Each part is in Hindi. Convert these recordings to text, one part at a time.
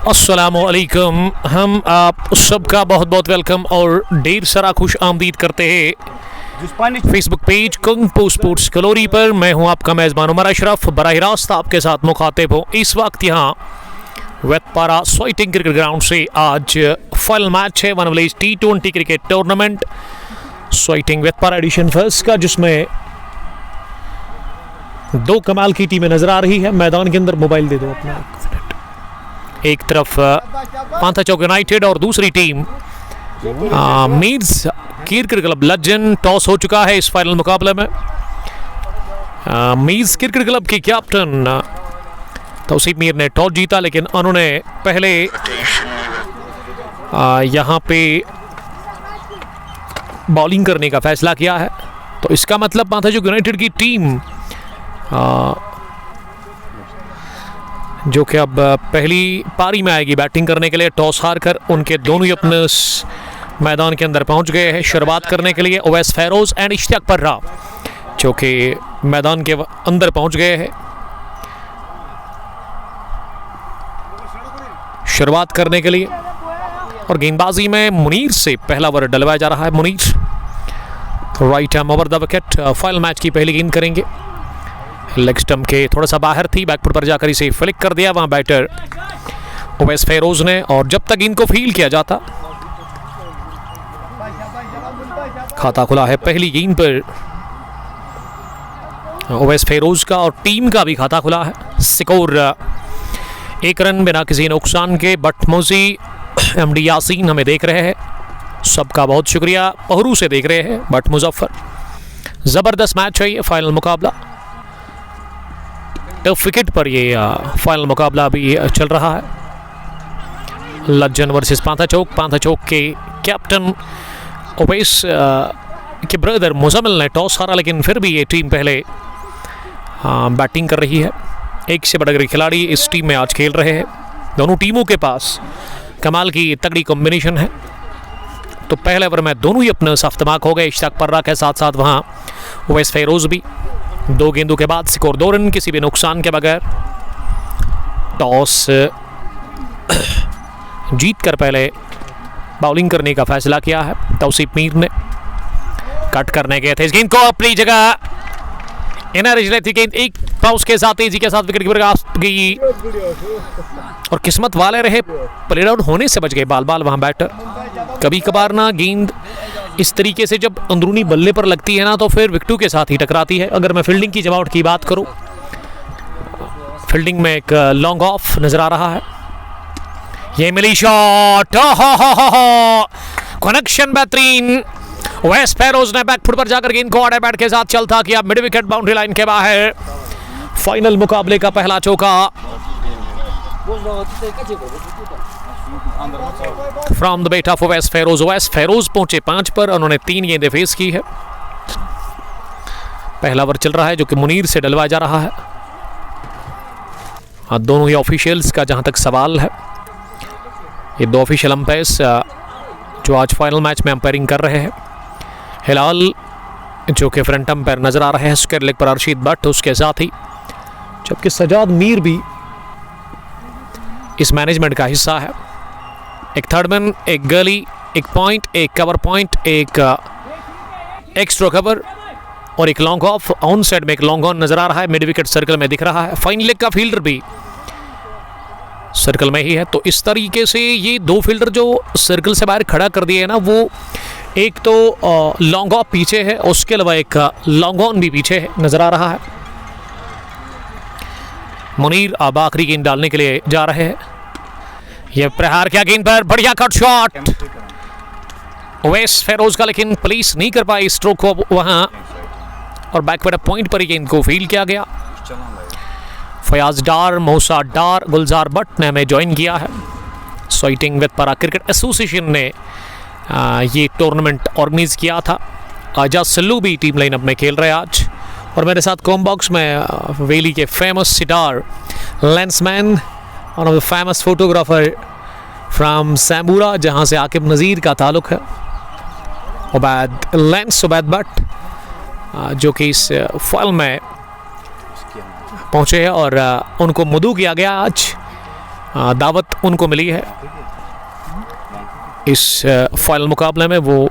अस्सलामुअलैकुम। हम आप सबका बहुत बहुत वेलकम और ढेर सारा खुश आमदीद करते हैं फेसबुक पेज कुंग पू स्पोर्ट्स कलोरी पर। मैं हूं आपका मेज़बान उमर अशरफ, बराह रास्त आपके साथ मुखातिब हूं। इस वक्त यहाँ वेतपारा स्वाइटिंग क्रिकेट ग्राउंड से आज फाइनल मैच है one village T20 cricket tournament स्वाइटिंग वेतपारा एडिशन फर्स्ट का, जिसमें दो कमाल की टीमें नजर आ रही है। मैदान के अंदर मोबाइल दे दो अपना। एक तरफ पांथा चौक यूनाइटेड और दूसरी टीम मीर्स क्रिकेट क्लब लज्जन। टॉस हो चुका है इस फाइनल मुकाबले में। मीर्स क्रिकेट क्लब के कैप्टन तौसीफ मीर ने टॉस जीता, लेकिन उन्होंने पहले यहाँ पे बॉलिंग करने का फैसला किया है। तो इसका मतलब पांथा चौक यूनाइटेड की टीम जो कि अब पहली पारी में आएगी बैटिंग करने के लिए, टॉस हार कर उनके दोनों ही अपने मैदान के अंदर पहुंच गए हैं शुरुआत करने के लिए। ओवैस फेरोज एंड इश्तियाक पर्रा जो कि मैदान के अंदर पहुंच गए हैं शुरुआत करने के लिए। और गेंदबाजी में मुनीर से पहला ओवर डलवाया जा रहा है। Munir right ham over the wicket final match की पहली गेंद करेंगे। लेग स्टंप के थोड़ा सा बाहर थी, बैकफुट पर जाकर इसे फ्लिक कर दिया वहां बैटर ओवैस फेरोज ने। और जब तक इनको फील किया जाता, खाता खुला है पहली गेंद पर ओवैस फेरोज का और टीम का भी खाता खुला है। स्कोर 1 रन बिना किसी नुकसान के। बटमोजी MD यासीन हमें देख रहे हैं, सबका बहुत शुक्रिया। पहरू से देख रहे हैं बट मुजफ्फर। जबरदस्त मैच है ये फाइनल मुकाबला। टफ विकेट पर ये फाइनल मुकाबला अभी चल रहा है। लज्जन वर्सेस पांथा चौक के कैप्टन ओवैस के ब्रदर मुजम्मिल ने टॉस हारा, लेकिन फिर भी ये टीम पहले बैटिंग कर रही है। एक से बढ़कर खिलाड़ी इस टीम में आज खेल रहे हैं। दोनों टीमों के पास कमाल की तगड़ी कॉम्बिनेशन है। तो पहले ओवर में दोनों ही अपने सफ्तमाक हो गए। इश्तियाक पर्रा के साथ साथ वहाँ ओवैस फेरोज भी। 2 गेंदों के बाद स्कोर 2 रन किसी भी नुकसान के बगैर। टॉस जीत कर पहले बॉलिंग करने का फैसला किया है तौसीफ मीर ने। कट करने गए थे इस गेंद को अपनी जगह थी गेंद। एक पाउस के साथ तेजी के साथ विकेट कीपर गई और किस्मत वाले रहे, प्लेड आउट होने से बच गए बाल बाल वहां बैटर। कभी कभार ना गेंद इस तरीके से जब अंदरूनी बल्ले पर लगती है ना, तो फिर विकेटों के साथ ही टकराती है। अगर मैं फील्डिंग की जमावट की बात करूं, फील्डिंग में एक लॉन्ग ऑफ नजर आ रहा है। ये मिली शॉट, कनेक्शन बेहतरीन। ओवैस फेरोज ने बैकफुट पर जाकर गेंद को आड़े बैट के साथ चलता किया मिड विकेट बाउंड्री लाइन के बाहर। फाइनल मुकाबले का पहला चौका from the bat of Owais Feroz. Owais Feroz पहुंचे 5 पर, उन्होंने 3 गेंदें फेस की है। पहला ओवर चल रहा है जो कि मुनीर से डलवाया जा रहा है। दोनों ही ऑफिशियल्स का जहां तक सवाल है, ये 2 ऑफिशियल अंपायर्स जो आज फाइनल मैच में अंपायरिंग कर रहे हैं। हिलाल जो कि फ्रंट अंपायर नजर आ रहे हैं, स्क्वायर लेग पर अर्शीद भट्ट, उसके साथ ही जबकि सजाद मीर भी इस मैनेजमेंट का हिस्सा है। एक थर्डमैन, एक गली, एक पॉइंट, एक कवर पॉइंट, एक एक्स्ट्रा कवर और एक लॉन्ग ऑफ। ऑन साइड में एक लॉन्ग ऑन नजर आ रहा है, मिड विकेट सर्कल में दिख रहा है। फाइन लेग का फील्डर भी सर्कल में ही है। तो इस तरीके से ये 2 फील्डर जो सर्कल से बाहर खड़ा कर दिए है ना, वो एक तो लॉन्ग ऑफ पीछे है, उसके अलावा एक लॉन्ग ऑन भी पीछे है नजर आ रहा है। मुनीर अब आखिरी गेंद डालने के लिए जा रहे हैं। यह प्रहार किया गेंद पर, बढ़िया कट शॉट ओवैस फेरोज का, लेकिन पुलिस नहीं कर पाई स्ट्रोक को वहां और बैकवर्ड पॉइंट पर ही गेंद को फील्ड किया गया। फयाज डार, मौसा डार, गुलजार भट्ट ने हमें ज्वाइन किया है। स्वाइटिंग वेतपारा क्रिकेट एसोसिएशन ने ये टूर्नामेंट ऑर्गेनाइज किया था। आजाद सल्लू भी टीम लाइनअप में खेल रहे हैं आज। और मेरे साथ कॉम बॉक्स में वेली के famous star lensman, one of the famous photographer from Sambura, जहाँ से आकिब नज़ीर का ताल्लुक है, उबैद भट्ट, जो कि इस फाइनल में पहुँचे हैं और उनको मदऊ किया गया आज दावत उनको मिली है इस फाइनल मुकाबले में। वो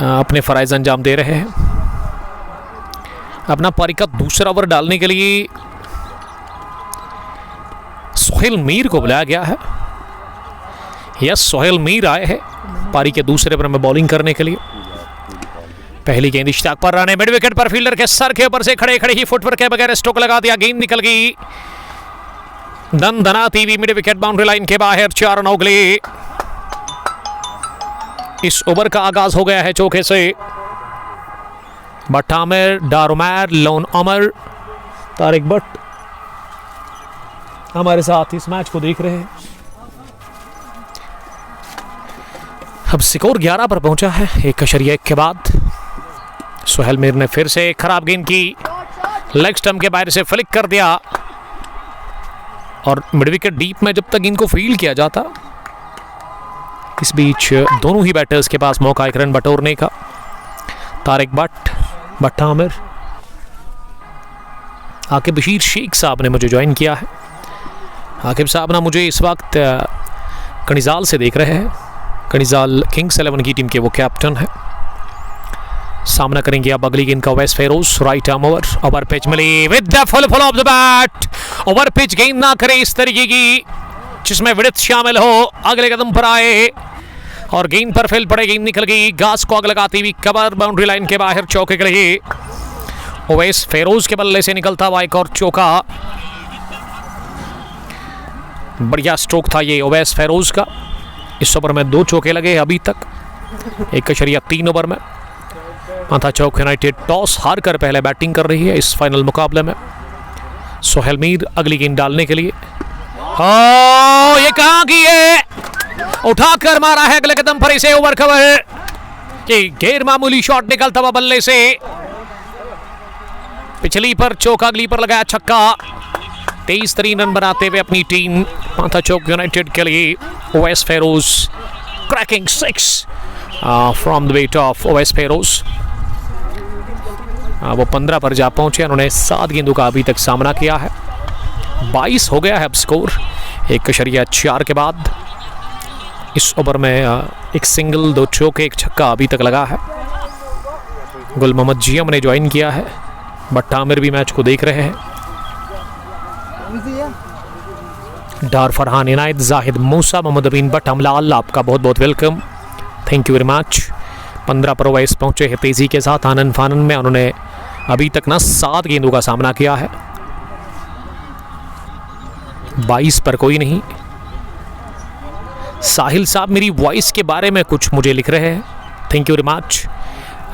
अपने फ़राइज़ अंजाम दे रहे हैं। अपना पारी का दूसरा ओवर डालने के लिए सोहेल मीर को बुलाया गया है। यस, सोहेल मीर आए हैं पारी के दूसरे ओवर में बॉलिंग करने के लिए। पहली गेंद इश्तियाक पर रहने, मिड विकेट पर फील्डर के सर के ऊपर से खड़े खड़े ही फुटवर्क के बगैर स्ट्रोक लगा दिया। गेंद निकल गई दन दनाती हुई मिड विकेट बाउंड्री लाइन के बाहर। 4 रन उगले। इस ओवर का आगाज हो गया है चौके से। बट आमिर, डारोमैर, लोन अमर, तारिक भट्ट हमारे साथ इस मैच को देख रहे हैं। अब स्कोर 11 पर पहुंचा है 1.1 के बाद। सोहेल मीर ने फिर से खराब गेंद की, लेग स्टंप के बाहर से फ्लिक कर दिया और मिड विकेट डीप में जब तक इनको फील्ड किया जाता। इस बीच दोनों ही बैटर्स के पास मौका एक रन बटोरने का। तारिक भट्ट, भट्ट आमिर, आकिब बशीर शेख साहब ने मुझे ज्वाइन किया है। आकिब साहब ना मुझे इस वक्त कनिजाल से देख रहे हैं। कनिजाल किंग्स 11 की टीम के वो कैप्टन है। सामना करेंगे अब अगली गेंद का वेस्ट Feroz. Right arm over pitch मिली with the full of the bat. Over pitch गेंद ना करे इस तरीके की जिसमें विड्थ शामिल हो। अगले कदम पर आए और गेंद पर फैल पड़े। गेंद निकल गई घास को आग लगाती हुई कवर बाउंड्री लाइन के बाहर चौके के लिए। ओवैस फेरोज के बल्ले से निकलता हुआ एक और चौका। बढ़िया स्ट्रोक था ये ओवैस फेरोज का। इस ओवर में 2 चौके लगे अभी तक 1.3 ओवर में। माथा चौक यूनाइटेड टॉस हार कर पहले बैटिंग कर रही है इस फाइनल मुकाबले में। सोहेल मीर अगली गेंद डालने के लिए। ये कहां की है, उठाकर मारा है अगले कदम पर इसे ओवर कवर। ये गैर मामूली शॉट निकलता हुआ बल्ले से। पिछली पर चौका, अगली पर लगाया छक्का। 23 रन बनाते हुए अपनी टीम माथा चौक यूनाइटेड के लिए Owais Feroz cracking 6 from the weight of Owais Feroz. वो 15 पर जा पहुंचे। उन्होंने 7 गेंदों का अभी तक सामना किया है। 22 हो गया है अब स्कोर 1.4 के बाद। इस ओवर में एक सिंगल, 2 चौके, 1 छक्का अभी तक लगा है। गुल मोहम्मद जियम ने ज्वाइन किया है। भट्ट आमिर भी मैच को देख रहे हैं। डार फरहान इनायत, जाहिद मूसा, मोहम्मद अमीन भट्ट, अमलाल, आपका बहुत बहुत welcome, thank you very much. 15 पर ओवैस पहुंचे हैं तेजी के साथ आनन फानन में। उन्होंने अभी तक ना 7 गेंदों का सामना किया है। 22 पर कोई नहीं। साहिल साहब मेरी वॉइस के बारे में कुछ मुझे लिख रहे हैं, थैंक यू वेरी मच।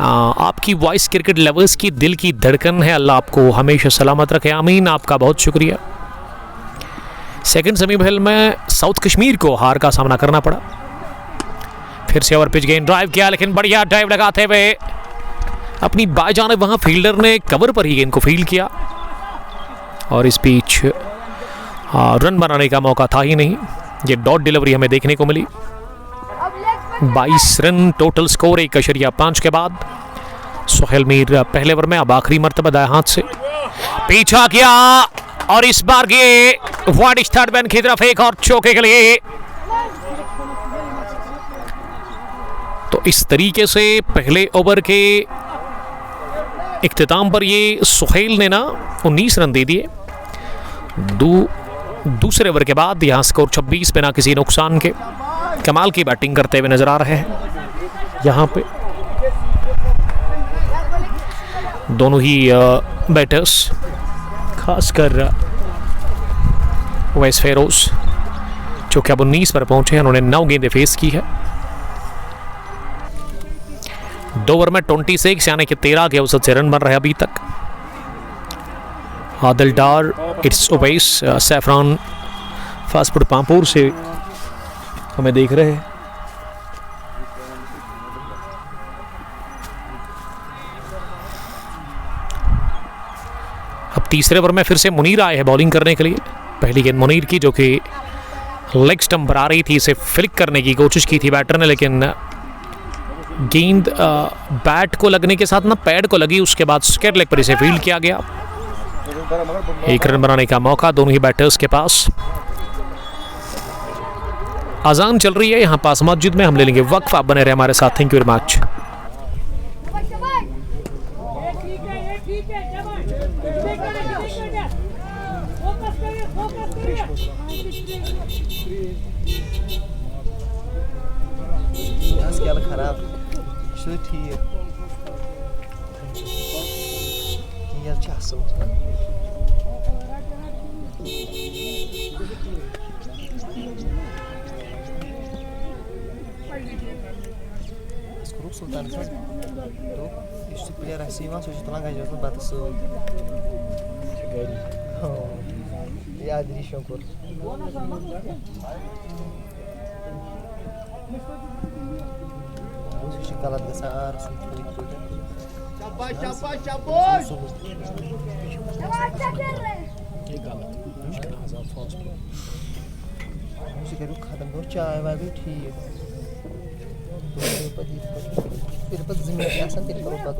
आपकी वॉइस क्रिकेट लवर्स की दिल की धड़कन है, अल्लाह आपको हमेशा सलामत रखे, आमीन। आपका बहुत शुक्रिया। सेकंड सेमीफाइनल में साउथ कश्मीर को हार का सामना करना पड़ा। फिर से ओवर पिच गेंद ड्राइव किया, लेकिन बढ़िया ड्राइव लगाते हुए अपनी बाएं जानिब वहां फील्डर ने कवर पर ही गेंद को फील्ड किया और इस बीच रन बनाने का मौका था ही नहीं। ये डॉट डिलीवरी हमें देखने को मिली। 22 रन टोटल स्कोर 1.5 के बाद। सोहेल मीर पहले ओवर में अब आखिरी मर्तबा दाएं हाथ से पीछा किया और इस बार ये वाइड थर्ड मैन की तरफ एक और चौके के लिए। तो इस तरीके से पहले ओवर के इख्तिताम पर ये सोहेल ने ना 19 रन दे दिए। दूसरे ओवर के बाद यहां स्कोर 26 बिना किसी नुकसान के। कमाल की बैटिंग करते हुए नजर आ रहे हैं यहां पे दोनों ही बैटर्स, खासकर ओवैस फेरोज जो कि अब 19 पर पहुंचे हैं। उन्होंने 9 गेंदें फेस की है। 2 ओवर में 26 यानी कि 13 के औसत से रन बन रहे हैं अभी तक। Adil Dar, it's Owais, saffron fast food Pampore से हमें देख रहे हैं। अब तीसरे ओवर में फिर से मुनीर आए हैं बॉलिंग करने के लिए। पहली गेंद मुनीर की जो कि लेग स्टंप पर आ रही थी, इसे फ्लिक करने की कोशिश की थी बैटर ने, लेकिन गेंद बैट को लगने के साथ ना पैड को लगी, उसके बाद स्क्वायर लेग पर इसे फील्ड किया गया। एक रन बनाने का मौका दोनों ही बैटर्स के पास। अजान चल रही है यहाँ पास मस्जिद में, हम ले लेंगे वक्फ। आप बने रहे हमारे साथ, थैंक यू वेरी मच। खराब ठीक Sultan tuh istri punya rasi mas sudah tulang aja tuh batas tuh ya adri syukur musuh kalah besar sudah itu cabut musuh keruk khadam dor चाय वाली ठीक तिरुपति जिम्मेदारी आसान तिरुपति बात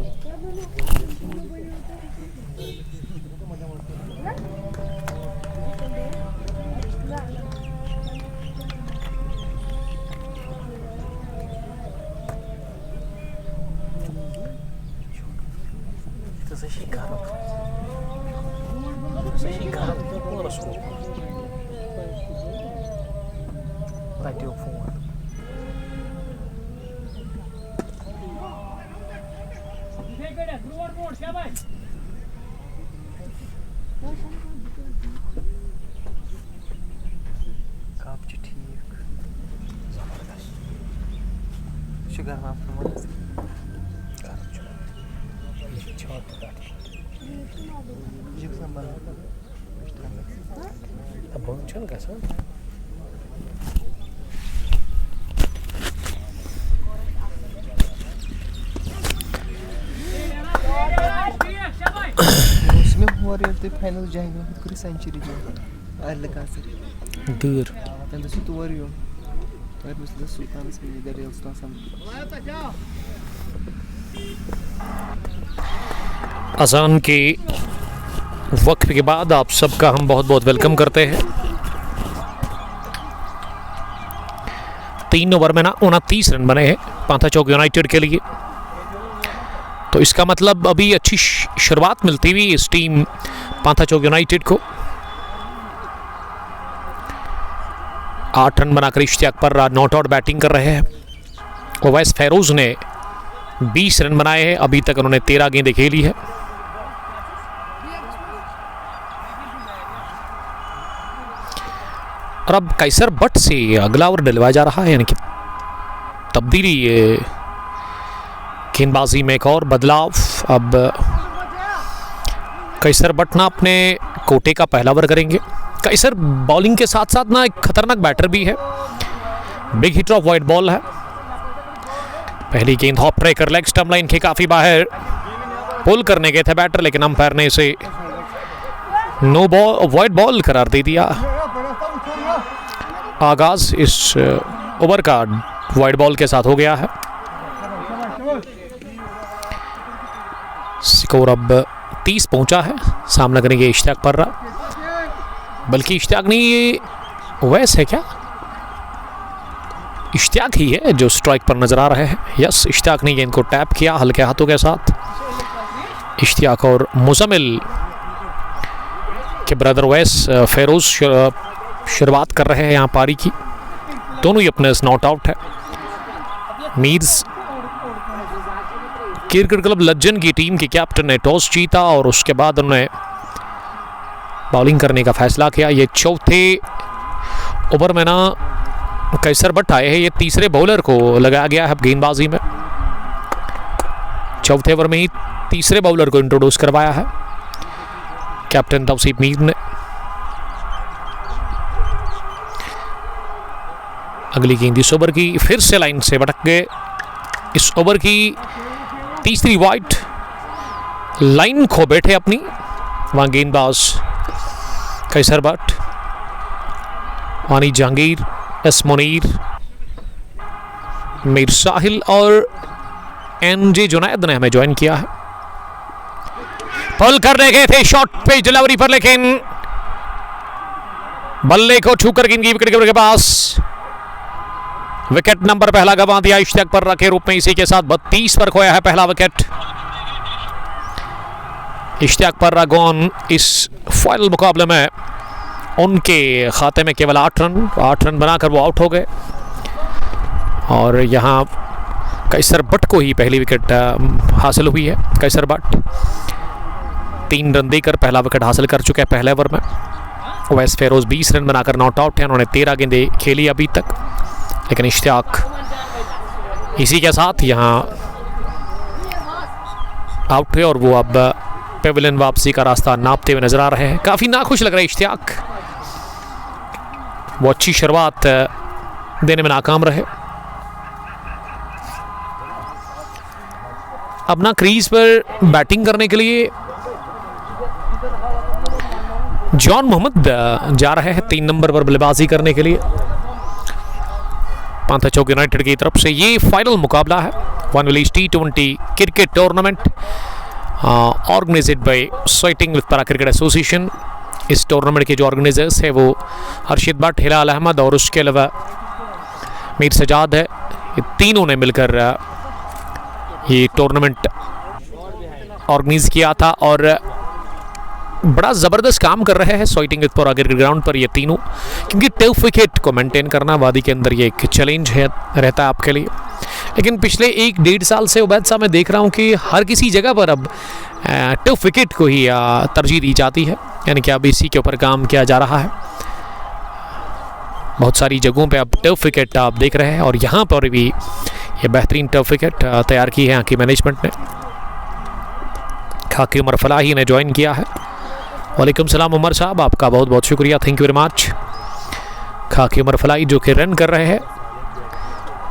फाइनल जाएंगे पूरी सेंचुरी जो लगा से दूर तंदु से तोरियो और बस द सुल्तान से इधर है उसका सम अजान के वक्त के बाद आप सबका हम बहुत बहुत वेलकम करते हैं। 3 ओवर में ना 29 रन बने हैं पांथा चौक यूनाइटेड के लिए, तो इसका मतलब अभी अच्छी शुरुआत मिलती हुई इस टीम पांथा चौक यूनाइटेड को। 8 रन बनाकर इश्तियाक पर नॉट आउट बैटिंग कर रहे हैं। ओवैस फेरोज ने 20 रन बनाए हैं, अभी तक उन्होंने 13 गेंदें खेली है। और अब कैसर बट से अगला ओवर डलवाया जा रहा है, यानी कि तब्दीली गेंदबाजी में एक और बदलाव। अब कैसर बट ना अपने कोटे का पहला ओवर करेंगे। कैसर बॉलिंग के साथ साथ ना एक खतरनाक बैटर भी है, big hitter of wide ball है। पहली गेंद hawk tracker leg stump line के काफी बाहर पुल करने गए थे बैटर, लेकिन अंपायर ने इसे नो बॉल वाइड बॉल करार दे दिया। आगाज इस ओवर का वाइड बॉल के साथ हो गया है। स्कोर अब 30 पहुंचा है। सामना करेंगे इश्तियाक पर्रा, बल्कि इश्तियाक नहीं, ये ओवैस है क्या? इश्तियाक ही है जो स्ट्राइक पर नजर आ रहे हैं। यस, इश्तियाक ने गेंद को टैप किया हल्के हाथों के साथ। इश्तियाक और मुजम्मिल के ब्रदर ओवैस फेरोज शुरुआत कर रहे हैं यहाँ पारी की। दोनों ही अपने नॉट आउट है। मीर्स क्रिकेट क्लब लज्जन की टीम के कैप्टन ने टॉस जीता और उसके बाद उन्होंने बॉलिंग करने का फैसला किया। ये चौथे ओवर में ना कैसर बट आए हैं, ये तीसरे बॉलर को लगाया गया है गेंदबाजी में। चौथे ओवर में ही तीसरे बॉलर को इंट्रोड्यूस करवाया है कैप्टन तौसीफ मीर ने। अगली गेंद इस ओवर की फिर से लाइन से भटक गए। इस ओवर की तीसरी वाइड, लाइन खो बैठे अपनी वहां गेंदबाज कैसर बट। वानी जहांगीर, एस मुनीर, मीर साहिल और NJ जुनैद ने हमें ज्वाइन किया है। पुल करने गए थे शॉर्ट पेज डिलीवरी पर, लेकिन बल्ले को छूकर गेंद विकेट कीपर के पास। विकेट नंबर पहला गंवा दिया इश्तियाक पर्रा के रूप में। इसी के साथ 32 पर खोया है पहला विकेट। इश्तियाक पर्रा गॉन इस फाइनल मुकाबले में उनके खाते में केवल 8 रन बनाकर वो आउट हो गए। और यहाँ कैसर बट को ही पहली विकेट हासिल हुई है। कैसर बट 3 रन देकर पहला विकेट हासिल कर चुके हैं पहले ओवर में। ओवैस फेरोज 20 रन बनाकर नॉट आउट है। उन्होंने 13 गेंदें खेली अभी तक, लेकिन इश्तियाक इसी के साथ यहाँ आउट है और वो अब पेविलियन वापसी का रास्ता नापते हुए नजर आ रहे हैं। काफी नाखुश लग रहा है इश्तियाक, वो अच्छी शुरुआत देने में नाकाम रहे। अपना क्रीज पर बैटिंग करने के लिए जॉन मोहम्मद जा रहे हैं 3 नंबर पर बल्लेबाजी करने के लिए पांथा चौक यूनाइटेड की तरफ से। ये फाइनल मुकाबला है one village T20 cricket tournament organized by स्वेटिंग विद पैरा क्रिकेट एसोसिएशन। इस टूर्नामेंट के जो ऑर्गेनाइजर्स है वो हर्षित भट्ट, हिलाल अहमद और उसके अलावा मीर सजाद है। ये तीनों ने मिलकर ये टूर्नामेंट ऑर्गेनाइज किया था और बड़ा ज़बरदस्त काम कर रहे हैं sweating with Para cricket ground पर ये तीनों, क्योंकि टफ विकेट को मेंटेन करना वादी के अंदर ये एक चैलेंज है रहता है आपके लिए। लेकिन पिछले 1-1.5 साल से उबैद साहब मैं देख रहा हूँ कि हर किसी जगह पर अब टफ विकेट को ही तरजीह दी जाती है, यानी कि अब इसी के ऊपर काम किया जा रहा है। बहुत सारी जगहों पे अब टफ विकेट आप देख रहे हैं और यहाँ पर भी ये बेहतरीन टफ विकेट तैयार की है यहाँ की मैनेजमेंट ने। खाकी उमर फलाही ने ज्वाइन किया है। वालेकुम सलाम उमर साहब, आपका बहुत बहुत शुक्रिया, थैंक यू वेरी मच। खाकी उमर फलाही जो कि रन कर रहे हैं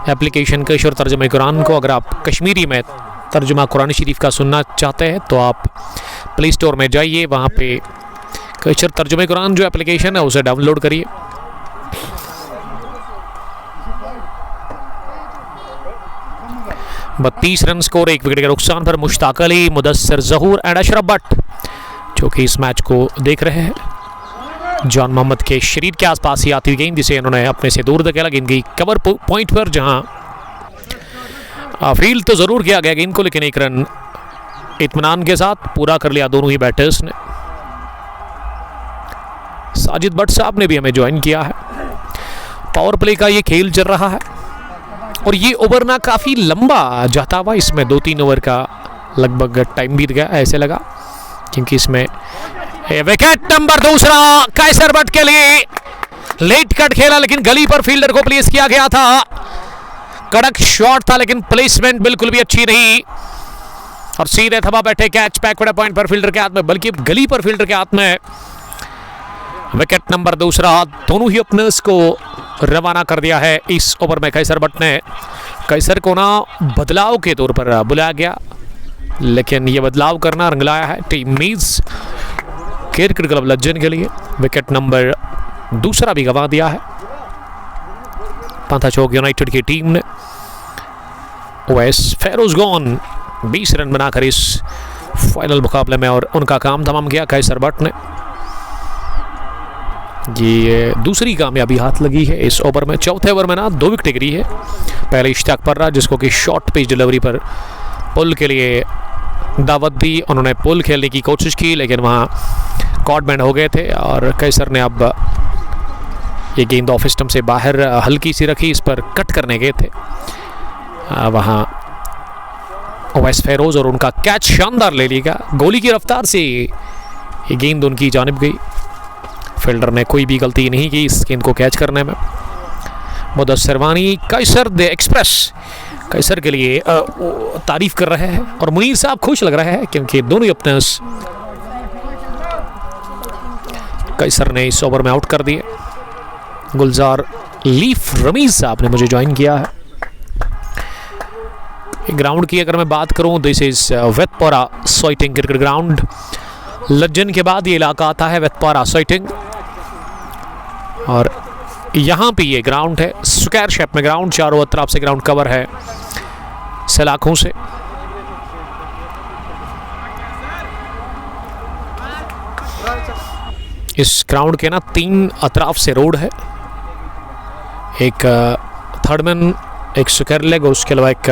एप्लीकेशन कश और तर्जुमा कुरान को। अगर आप कश्मीरी में तर्जुमा कुरान शरीफ का सुनना चाहते हैं तो आप प्ले स्टोर में जाइए, वहाँ पे कश और तर्जुमा कुरान जो एप्लीकेशन है उसे डाउनलोड करिए। बत्तीस रन स्कोर, 1 विकेट के नुकसान पर मुश्ताक अली, मुदस्सिर ज़हूर एंड अशरफ भट्ट जो कि इस मैच को देख रहे हैं। जॉन मोहम्मद के शरीर के आसपास ही आती हुई गेंद जिसे इन्होंने अपने से दूर धकेला, गेंद की कवर पॉइंट पर जहां फील्ड तो ज़रूर किया गया गेंद को, लेकिन 1 रन इत्मीनान के साथ पूरा कर लिया दोनों ही बैटर्स ने। साजिद भट्ट साहब ने भी हमें ज्वाइन किया है। पावर प्ले का ये खेल चल रहा है और ये ओवर ना काफ़ी लंबा जाता हुआ, इसमें 2-3 ओवर का लगभग टाइम बीत गया ऐसे लगा, क्योंकि इसमें विकेट नंबर दूसरा कैसर भट्ट के लिए लेट कट खेला, लेकिन गली पर फील्डर को प्लेस किया गया था। कड़क शॉट था लेकिन प्लेसमेंट बिल्कुल भी अच्छी नहीं और सीधे थमा बैठे कैच बैकवर्ड पॉइंट पर फील्डर के हाथ में, बल्कि गली पर फील्डर के हाथ में। विकेट नंबर दूसरा, दोनों ही ओपनर्स को रवाना कर दिया है इस ओवर में कैसर भट्ट ने। कैसर को ना बदलाव के तौर पर बुलाया गया, लेकिन ये बदलाव करना रंग लाया है टीम मीज क्रिकेट क्लब लज्जन के लिए। विकेट नंबर दूसरा भी गंवा दिया है पांथा चौक यूनाइटेड की टीम ने। ओवैस फेरोज गॉन 20 रन बनाकर इस फाइनल मुकाबले में और उनका काम तमाम किया कैसर भट्ट ने। ये दूसरी कामयाबी हाथ लगी है इस ओवर में। चौथे ओवर में ना 2 विकेट गिरी है। पहले इश्तियाक पर्रा जिसको कि शॉर्ट पेज डिलीवरी पर पुल के लिए दावत दी, उन्होंने पुल खेलने की कोशिश की लेकिन वहाँ कॉर्डमैन हो गए थे और कैसर ने अब ये गेंद ऑफ स्टंप से बाहर हल्की सी रखी, इस पर कट करने गए थे वहाँ ओवैस फेरोज और उनका कैच शानदार ले लिया। गोली की रफ्तार से ये गेंद उनकी जानिब गई, फील्डर ने कोई भी गलती नहीं की इस गेंद को कैच करने में। मुदस्सिर वानी कैसर द एक्सप्रेस कैसर के लिए तारीफ कर रहे हैं और मुनीर साहब खुश लग रहे हैं क्योंकि दोनों ही अपने कैसर ने इस ओवर में आउट कर दिए। गुलजार लीफ रमीज साहब ने मुझे ज्वाइन किया है। ग्राउंड की अगर मैं बात करूं, दिस इज वेतपोरा स्वेटिंग क्रिकेट ग्राउंड। लज्जन के बाद ये इलाका आता है वेतपोरा स्वेटिंग और यहाँ पे ये ग्राउंड है स्क्वायर शेप में ग्राउंड, चारों तरफ से ग्राउंड कवर है सलाखों से। इस ग्राउंड के ना 3 अतराफ से रोड है, एक थर्डमैन, एक स्क्वायर लेग और उसके अलावा एक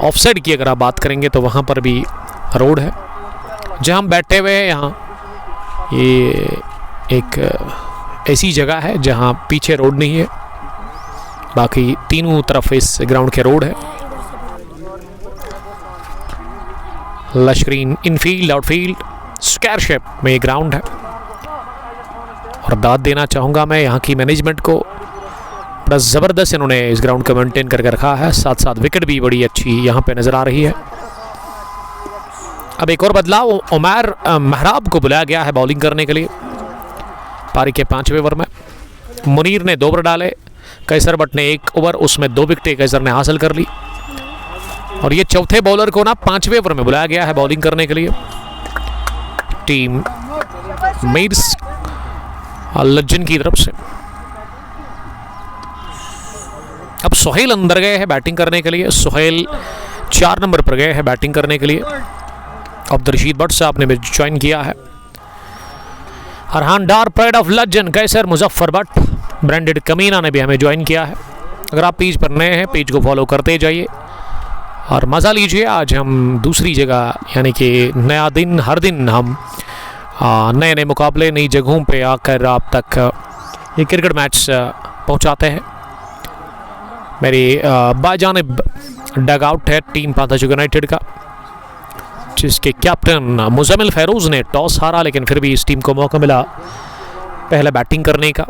ऑफ साइड की अगर आप बात करेंगे तो वहाँ पर भी रोड है। जहाँ हम बैठे हुए हैं यहाँ ये एक ऐसी जगह है जहाँ पीछे रोड नहीं है, बाकी तीनों तरफ इस ग्राउंड के रोड है। लश्करीन इनफील्ड आउटफील्ड स्क्वायर शेप में ये ग्राउंड है। और दाद देना चाहूँगा मैं यहाँ की मैनेजमेंट को, बड़ा ज़बरदस्त इन्होंने इस ग्राउंड को मेंटेन करके रखा है। साथ साथ विकेट भी बड़ी अच्छी यहाँ पे नज़र आ रही है। अब एक और बदलाव, उमैर महराब को बुलाया गया है बॉलिंग करने के लिए पारी के 5वें ओवर में। मुनीर ने 2 ओवर डाले, कैसर बट ने 1 ओवर, उसमें 2 विकेटें कैसर ने हासिल कर ली। और ये चौथे बॉलर को ना 5वें ओवर में बुलाया गया है बॉलिंग करने के लिए टीम मीर्स लज्जन की तरफ से। अब सुहेल अंदर गए हैं बैटिंग करने के लिए। सुहेल 4 नंबर पर गए हैं बैटिंग करने के लिए। अब्दुल रशीद भट्ट साहब ने भी ज्वाइन किया है। अरहान डार प्राइड ऑफ लज्जन कैसर मुजफ्फर भट्ट ब्रांडेड कमीना ने भी हमें ज्वाइन किया है। अगर आप पेज पर नए हैं पेज को फॉलो करते जाइए और मज़ा लीजिए। आज हम दूसरी जगह यानी कि नया दिन, हर दिन हम नए नए मुकाबले नई जगहों पे आकर आप तक ये क्रिकेट मैच पहुंचाते हैं। मेरी बाजानिब डग आउट है टीम पांथा यूनाइटेड का, जिसके कैप्टन मुजम्मिल फैरोज ने टॉस हारा, लेकिन फिर भी इस टीम को मौका मिला पहले बैटिंग करने का।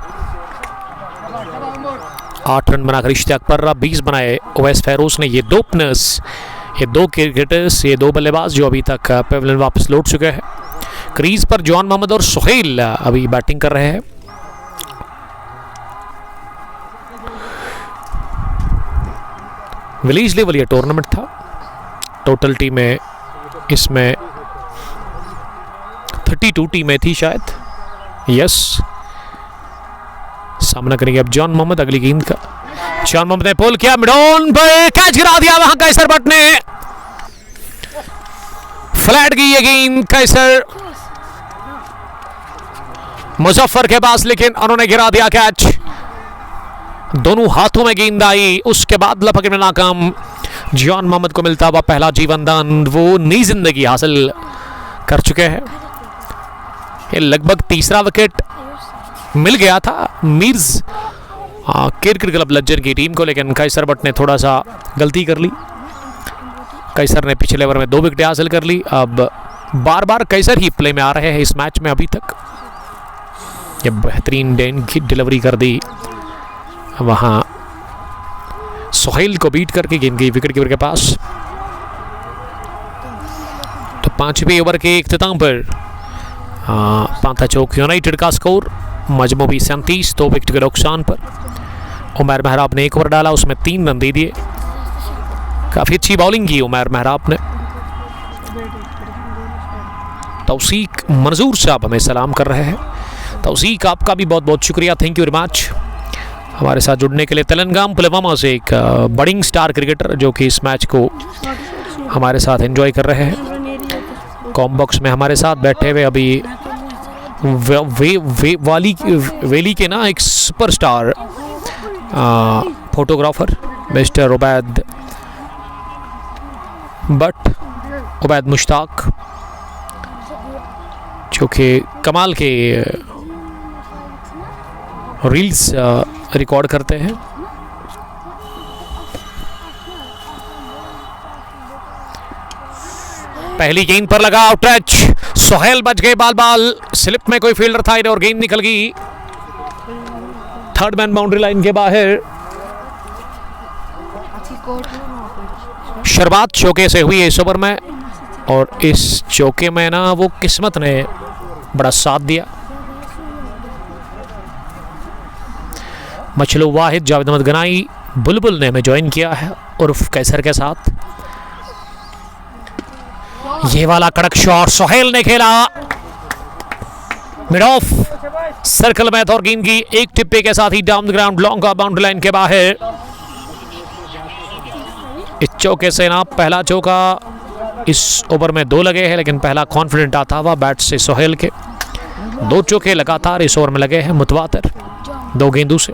8 रन बनाकर इश्तियाक पर्रा, 20 बनाए ओवैस फैरोज ने। ये 2 ओपनर्स, ये 2 क्रिकेटर्स, ये 2 बल्लेबाज जो अभी तक पेविलियन वापस लौट चुके हैं। क्रीज पर जॉन मोहम्मद और सुहेल अभी बैटिंग कर रहे हैं। विलेज लेवल ये टूर्नामेंट था। टोटल टीमें इसमें 32 टीमें थी शायद। यस, सामना करेंगे अब जॉन मोहम्मद अगली गेंद का। जॉन मोहम्मद ने पुल किया, मिडॉन पर कैच गिरा दिया वहां कैसर भट्ट ने। फ्लैट गई ये गेंद कैसर मुजफ्फर के पास, लेकिन उन्होंने गिरा दिया कैच। दोनों हाथों में गेंद आई, उसके बाद लपक में नाकाम। जॉन मोहम्मद को मिलता हुआ पहला जीवन दान, वो नई जिंदगी हासिल कर चुके हैं। ये लगभग 3रा विकेट मिल गया था मीर्स क्रिकेट क्लब लज्जन की टीम को, लेकिन कैसर भट्ट ने थोड़ा सा गलती कर ली। कैसर ने पिछले ओवर में 2 विकेटें हासिल कर ली। अब बार बार कैसर ही प्ले में आ रहे हैं इस मैच में अभी तक। ये बेहतरीन डेन की डिलीवरी कर दी वहां सुहेल को बीट करके, गेंद गई विकेट कीपर के पास। तो 5वें ओवर के इख्तिताम पर पांथा चौक यूनाइटेड का स्कोर मजमू भी 37, 2 विकेट के नुकसान पर। उमैर महराब ने 1 ओवर डाला, उसमें 3 रन दे दिए। काफ़ी अच्छी बॉलिंग की उमैर महराब ने। तौसीक मंजूर साहब हमें सलाम कर रहे हैं। तौसीक आपका भी बहुत बहुत शुक्रिया, थैंक यू वेरी मच हमारे साथ जुड़ने के लिए। तेलंगाना पुलवामा से एक बडिंग स्टार क्रिकेटर जो कि इस मैच को हमारे साथ एंजॉय कर रहे हैं। कॉम बॉक्स में हमारे साथ बैठे हुए अभी वेली के ना एक superstar photographer mister Ubaid but, Ubaid Mushtaq, जो कि कमाल के रील्स रिकॉर्ड करते हैं। पहली गेंद पर लगा आउट टच, सुहेल बच गए बाल स्लिप में कोई फील्डर था और गेंद निकल गई 3rd मैन बाउंड्री लाइन के बाहर। शुरुआत चौके से हुई इस ओवर में और इस चौके में ना वो किस्मत ने बड़ा साथ दिया। मचलू वाहिद जावेद अहमद गनाई बुलबुल ने हमें ज्वाइन किया है उर्फ कैसर के साथ। ये वाला कड़क शॉट सुहेल ने खेला मिड ऑफ सर्कल में और गेंद की एक टिप्पे के साथ ही डाउन द ग्राउंड लॉन्ग का बाउंड्री लाइन के बाहर। इस चौके से ना पहला चौका इस ओवर में 2 लगे हैं, लेकिन पहला कॉन्फिडेंट आता हुआ बैट से सोहेल के 2 चौके लगातार इस ओवर में लगे हैं मुतवातर 2 गेंदों से।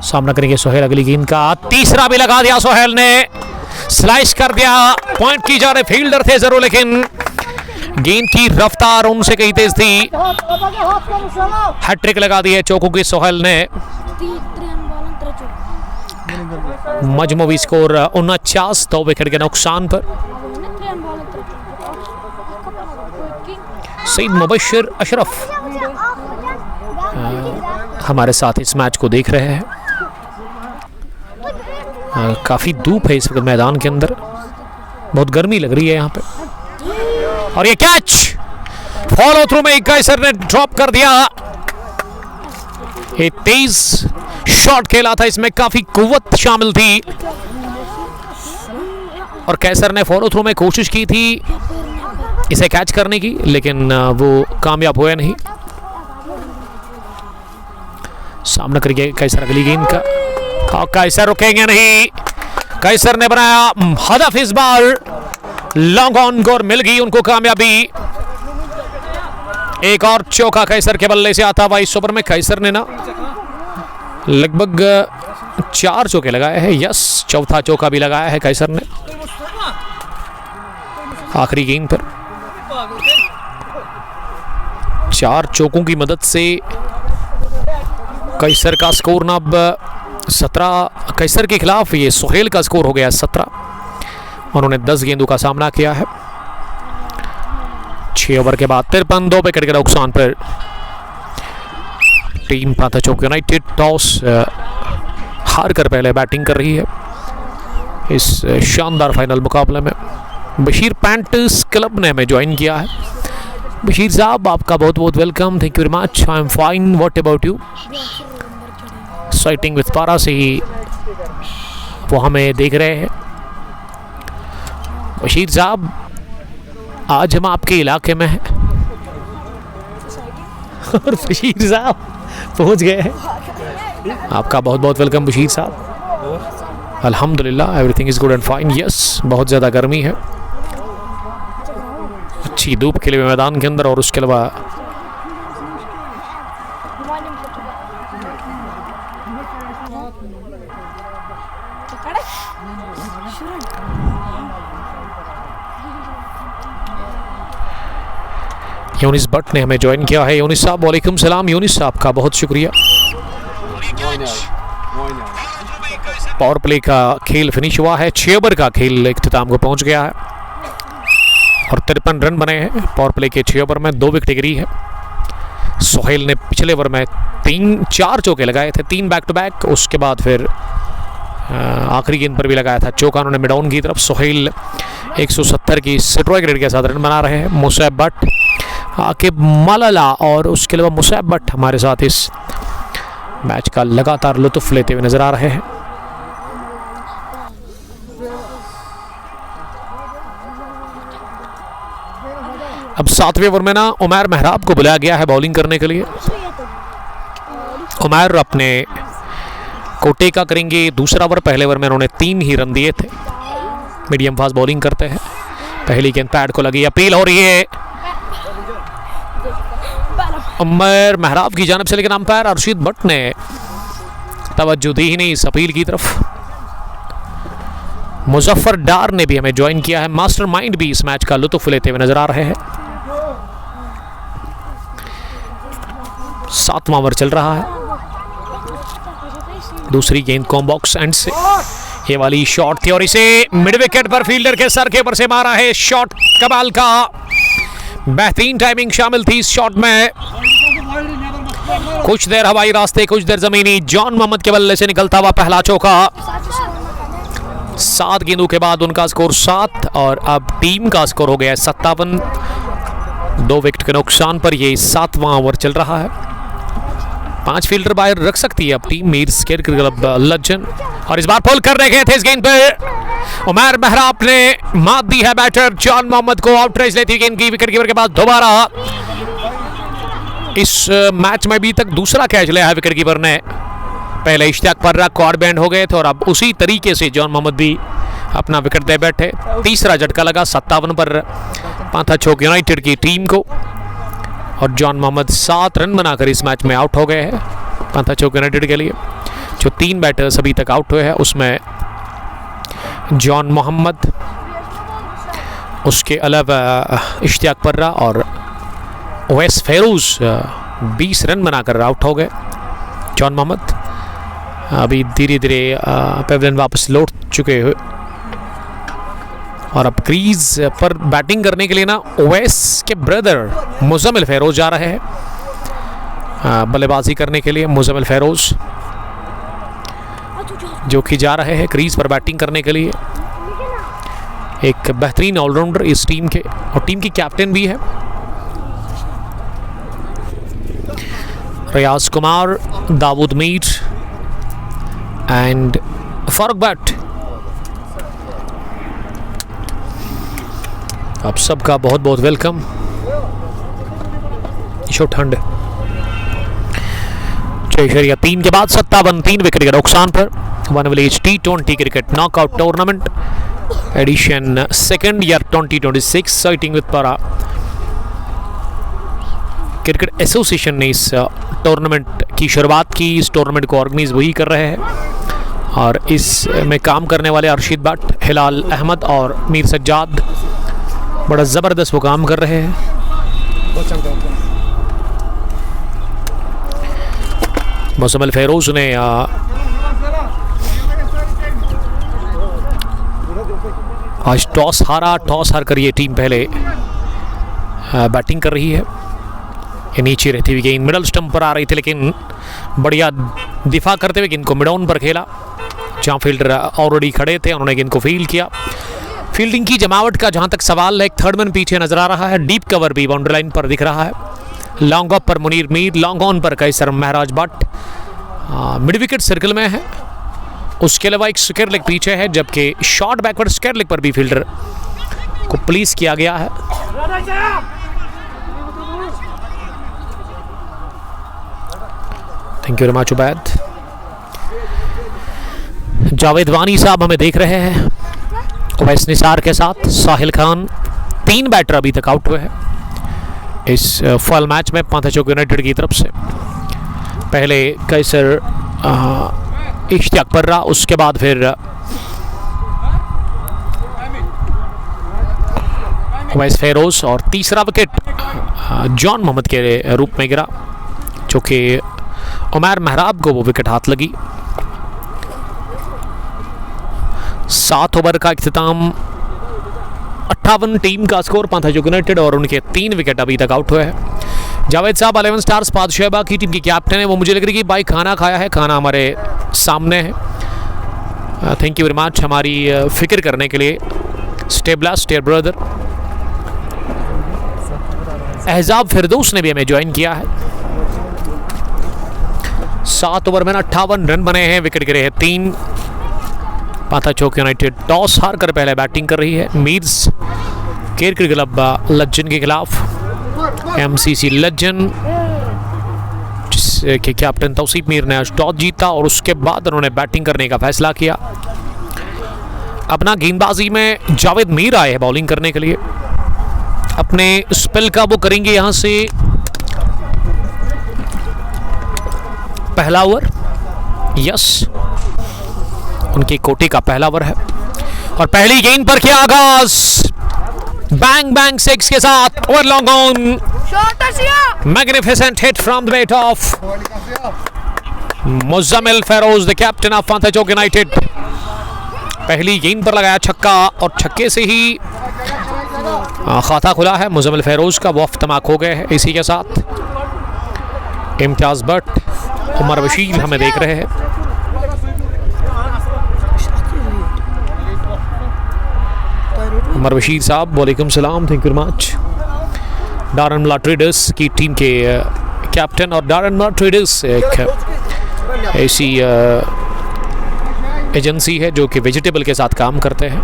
सामना करेंगे सोहेल अगली गेंद का। तीसरा भी लगा दिया सोहेल ने, स्लाइस कर दिया। पॉइंट की जा रहे फील्डर थे जरूर, लेकिन गेंद की रफ्तार उनसे कहीं तेज थी। हैट्रिक लगा दी है चौकों की सोहेल ने। मजमूवी स्कोर 49, 2 विकेट के नुकसान पर। सईद मुबशर अशरफ हमारे साथ इस मैच को देख रहे हैं। काफी धूप है इस वक्त मैदान के अंदर, बहुत गर्मी लग रही है यहाँ पे। और ये कैच फॉलो थ्रू में कैसर ने ड्रॉप कर दिया। ये तेज शॉट खेला था, इसमें काफी कुव्वत शामिल थी और कैसर ने फॉलो थ्रू में कोशिश की थी इसे कैच करने की, लेकिन वो कामयाब हुआ नहीं। सामना करिए कैसर अगली गेंद का, और कैसर रुकेंगे नहीं। कैसर ने बनाया हदफ, इस बार लॉन्ग ऑन गोर मिल गई उनको कामयाबी। एक और चौका कैसर के बल्ले से आता हुआ इस ओवर में। कैसर ने ना लगभग 4 चौके लगाए हैं। यस, चौथा चौका भी लगाया है कैसर ने आखिरी गेंद पर। 4 चौकों की मदद से कैसर का स्कोर ना अब 17, कैसर के खिलाफ ये सोहेल का स्कोर हो गया 17। उन्होंने 10 गेंदों का सामना किया है। 6 ओवर के बाद 53, 2 विकेट के नुकसान पर team Pantha Chowk United toss हार कर पहले बैटिंग कर रही है इस शानदार फाइनल मुकाबले में। बशीर पैंट्स क्लब ने हमें ज्वाइन किया है। बशीर साहब, आपका बहुत बहुत welcome, thank you very much. I am fine, what about you? साइटिंग विद पारा से ही वो हमें देख रहे हैं। बशीर साहब, आज हम आपके इलाके में हैं और बशीर साहब पहुंच गए हैं। आपका बहुत बहुत वेलकम बशीर साहब। अल्हम्दुलिल्लाह everything is good and fine. Yes, बहुत ज़्यादा गर्मी है, अच्छी धूप खिले हुए मैदान के अंदर, और उसके अलावा यूनिस भट्ट ने हमें ज्वाइन किया है। यूनिस साहब वालेकुम सलाम। यूनिस साहब का बहुत शुक्रिया। पावर प्ले का खेल फिनिश हुआ है। 6 ओवर का खेल इख्तिताम को पहुंच गया है और 53 रन बने हैं। पावर प्ले के 6 ओवर में 2 विकेट गिरी है। सोहेल ने पिछले ओवर में 4 चौके लगाए थे, 3 बैक टू बैक। उसके बाद फिर आखिरी गेंद पर भी लगाया था चौका उन्होंने मिड ऑन की तरफ। सोहेल 170 की स्ट्राइक रेट के साथ रन बना रहे हैं। मुसैब भट्ट, आकिब मलाला और उसके अलावा मुसैब भट्ट हमारे साथ इस मैच का लगातार लुत्फ लेते हुए नजर आ रहे हैं। अब 7वें ओवर में ना उमैर मेहराब को बुलाया गया है बॉलिंग करने के लिए। उमैर अपने कोटे का करेंगे दूसरा ओवर। पहले ओवर में उन्होंने 3 ही रन दिए थे। मीडियम फास्ट बॉलिंग करते हैं। पहली गेंद पैड को लगी, अपील हो रही है उमैर मेहराब की जानिब से, लेकिन अंपायर अर्शीद भट्ट ने तवज्जो दी ही नहीं इस अपील की तरफ। मुजफ्फर डार ने भी हमें ज्वाइन किया है। मास्टरमाइंड भी इस मैच का लुत्फ लेते हुए नजर आ रहे हैं। 7वां ओवर चल रहा है। दूसरी गेंद कॉम्बॉक्स एंड से, ये वाली शॉट थी और इसे मिड विकेट पर फील्डर के सर के ऊपर से मारा है। शॉट कमाल का, बेहतरीन टाइमिंग शामिल थी इस शॉट में। कुछ देर हवाई रास्ते, कुछ देर जमीनी। जॉन मोहम्मद के बल्ले से निकलता हुआ पहला चौका। 7 गेंदों के बाद उनका स्कोर 7 और अब टीम का स्कोर हो गया 57। 2 विकेट के नुकसान पर ये 7वां ओवर चल रहा है। 5 फील्डर बाहर रख सकती है अब टीम मीर स्केर क्लब लज्जन, और इस बार पुल करने गए थे इस गेंद पर। उमैर मेहराब ने मात दी है बैटर जॉन मोहम्मद को। आउटरेज लेती गेंद की विकेट कीपर के बाद दोबारा इस मैच में अभी तक दूसरा कैच लिया है विकेट कीपर ने। पहले इश्तियाक पर्रा को आउट बैंड हो गए थे और अब उसी तरीके से जॉन मोहम्मद भी अपना विकेट दे बैठे। तीसरा झटका लगा 57 पर पांथाचोक यूनाइटेड की टीम को और जॉन मोहम्मद 7 रन बनाकर इस मैच में आउट हो गए हैं पांथाचोक यूनाइटेड के लिए। जो 3 बैटर्स अभी तक आउट हुए हैं उसमें जॉन मोहम्मद, उसके अलावा इश्तियाक पर्रा और ओवैस फेरोज 20 रन बनाकर आउट हो गए। जॉन मोहम्मद अभी धीरे धीरे पेविलियन वापस लौट चुके हुए और अब क्रीज पर बैटिंग करने के लिए ना ओवैस के ब्रदर मुजम्मिल फेरोज जा रहे हैं बल्लेबाजी करने के लिए। मुजम्मिल फेरोज जो कि जा रहे हैं क्रीज पर बैटिंग करने के लिए, एक बेहतरीन ऑलराउंडर इस टीम के और टीम की कैप्टन भी है। रियाज कुमार, दाऊद मीर एंड फारूक भट्ट, आप सबका बहुत बहुत वेलकम। ठंड 6.3 के बाद 57 3 विकेट के नुकसान पर one village T20 cricket knockout tournament edition 2nd year 2026 साइटिंग विद पारा क्रिकेट एसोसिएशन ने इस टूर्नामेंट की शुरुआत की। इस टूर्नामेंट को ऑर्गेनाइज वही कर रहे हैं और इसमें काम करने वाले अर्शीद भट्ट, हिलाल अहमद और मीर सज्जाद बड़ा ज़बरदस्त वो काम कर रहे हैं। मुजम्मिल फेरोज ने आज टॉस हारा। टॉस हार कर ये टीम पहले बैटिंग कर रही है। ये नीचे रहती हुई गेंद मिडल स्टंप पर आ रही थी लेकिन बढ़िया दिफा करते हुए गेंद को मिड ऑन पर खेला जहाँ फील्डर ऑलरेडी खड़े थे, उन्होंने गेंद को फील्ड किया। फील्डिंग की जमावट का जहाँ तक सवाल है, एक थर्ड मैन पीछे नजर आ रहा है, डीप कवर भी बाउंड्री लाइन पर दिख रहा है। लॉन्ग ऑफ पर मुनीर मीर, लॉन्ग ऑन पर कैसर महराज भट्ट मिड विकेट सर्कल में है। उसके अलावा एक स्क्वायर लेग पीछे है, जबकि शॉर्ट बैकवर्ड स्क्वायर लेग पर भी फील्डर को प्लीज किया गया है। Thank you very much Ubaid. Javed वानी साहब हमें देख रहे हैं ओवैस निसार के साथ। साहिल खान, 3 बैटर अभी तक आउट हुए हैं इस फुल मैच में पांथाचोक यूनाइटेड की तरफ से। पहले कैसर इश्तियाक पर्रा, उसके बाद फिर ओवैस फेरोज और तीसरा विकेट जॉन मोहम्मद के रूप में गिरा, जो कि उमैर महराब को वो विकेट हाथ लगी। 7 ओवर का इख्तिताम, 58 टीम का स्कोर पांथाचोक यूनाइटेड और उनके 3 विकेट अभी तक आउट हुए हैं। जावेद साहब 11 स्टार्स पादशेबा की टीम की कैप्टन है। वो मुझे लग रही है कि भाई खाना खाया है, खाना हमारे सामने है। थैंक यू वेरी मच हमारी फिक्र करने के लिए। Stay blessed, stay brother. Ahzab Firdous ने भी हमें ज्वाइन किया है। 7 ओवर में 58 रन बने हैं, विकेट गिरे हैं 3। पांथाचोक यूनाइटेड टॉस हार कर पहले बैटिंग कर रही है। मीर्स क्रिकेट क्लब लज्जन के खिलाफ, MCC लज्जन जिसके कैप्टन तौसीफ मीर ने आज टॉस जीता और उसके बाद उन्होंने बैटिंग करने का फैसला किया। अपना गेंदबाजी में जावेद मीर आए हैं बॉलिंग करने के लिए। अपने स्पेल का वो करेंगे यहां से पहला ओवर। यस, उनकी कोटी का पहला ओवर है और पहली गेंद पर किया आगाज बैंग बैंग 6 के साथ। Over long on, magnificent hit from the bat of Muzammil Feroz, the captain of Panthachowk united. पहली गेंद पर लगाया छक्का और छक्के से ही खाता खुला है मुजम्मिल फेरोज का। वो अफ्तमाक हो गए हैं। इसी के साथ इम्तियाज भट्ट, उमर बशीर हमें देख रहे हैं। उमर बशीर साहब वालेकुम सलाम, थैंक यू वेरी मच। डारनमला ट्रेडर्स की टीम के कैप्टन और डारनमला ट्रेडर्स एक ऐसी एजेंसी है जो कि वेजिटेबल के साथ काम करते हैं।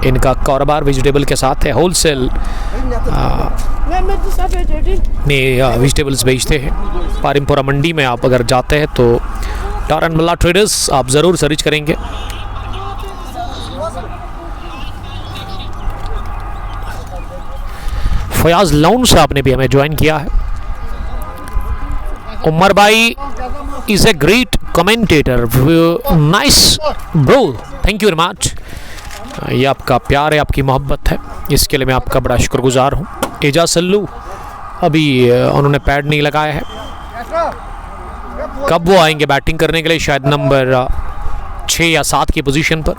इनका कारोबार वेजिटेबल के साथ है। होलसेल में वेजिटेबल्स बेचते हैं। पारिमपुरा मंडी में आप अगर जाते हैं तो डारनमला ट्रेडर्स आप ज़रूर सर्च करेंगे। फयाज लौन साहब ने भी हमें ज्वाइन किया है। उमर भाई is a great commentator, nice bro, thank you very much. ये आपका प्यार है, आपकी मोहब्बत है, इसके लिए मैं आपका बड़ा शुक्रगुजार हूँ। एजाज सल्लू अभी उन्होंने पैड नहीं लगाया है, कब वो आएंगे बैटिंग करने के लिए, शायद नंबर 6 या 7 की पोजीशन पर।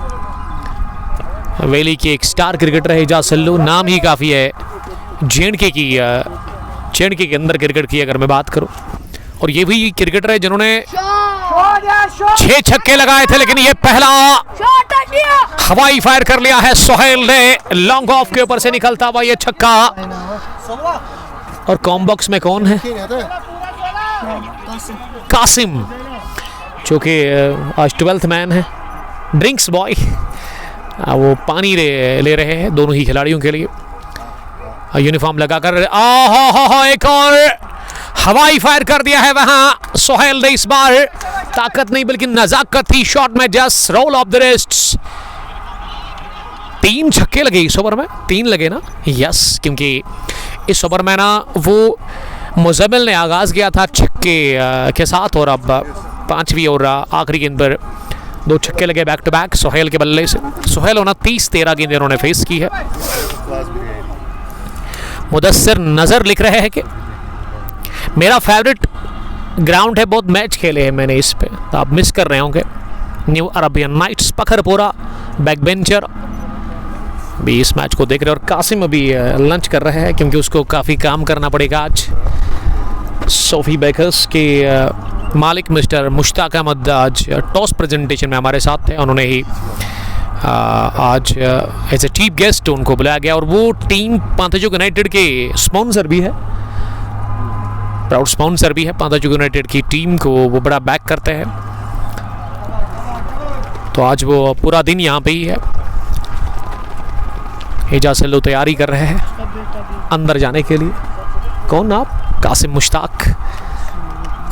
वैली के एक स्टार क्रिकेटर है एजाज सल्लू, नाम ही काफ़ी है जेएंडके के अंदर क्रिकेट की अगर मैं बात करूं। और ये भी क्रिकेटर है जिन्होंने 6 छक्के लगाए थे, लेकिन ये पहला हवाई फायर कर लिया है सोहेल ने, लॉन्ग ऑफ के ऊपर से निकलता हुआ ये छक्का। और कॉम बॉक्स में कौन है? कासिम, जो कि आज 12th मैन है, ड्रिंक्स बॉय। वो पानी ले रहे हैं दोनों ही खिलाड़ियों के लिए, यूनिफॉर्म लगाकर। एक और हवाई फायर कर दिया है वहां सोहेल ने। इस बार ताकत नहीं बल्कि नजाकत थी शॉट में, जस्ट रोल ऑफ द रिस्ट्स। 3 छक्के लगे इस ओवर में, 3 लगे ना, यस, क्योंकि इस ओवर में ना वो मुजम्मिल ने आगाज किया था छक्के के साथ, और अब 5वीं और आखिरी गेंद पर 2 छक्के लगे बैक टू बैक सोहेल के बल्ले से। सोहेल 29-13 गेंद इन्होंने फेस की है। मुदस्सिर नजर लिख रहे हैं कि मेरा फेवरेट ग्राउंड है, बहुत मैच खेले हैं मैंने इस पे, तो आप मिस कर रहे होंगे। New Arabian nights Pakharpora back bencher भी इस मैच को देख रहे हैं। और कासिम अभी लंच कर रहे हैं क्योंकि उसको काफ़ी काम करना पड़ेगा आज। सोफी बेकर्स के मालिक मिस्टर मुश्ताक अहमद आज टॉस प्रेजेंटेशन में हमारे साथ थे, उन्होंने ही आज एज ए चीफ गेस्ट उनको बुलाया गया। और वो टीम पांथाजोक यूनाइटेड के स्पॉन्सर भी है, प्राउड स्पॉन्सर भी है पांथाजोक यूनाइटेड की टीम को, वो बड़ा बैक करते हैं। तो आज वो पूरा दिन यहाँ पे ही है। एजाज सल्लू तैयारी कर रहे हैं अंदर जाने के लिए। कौन आप? कासिम मुश्ताक।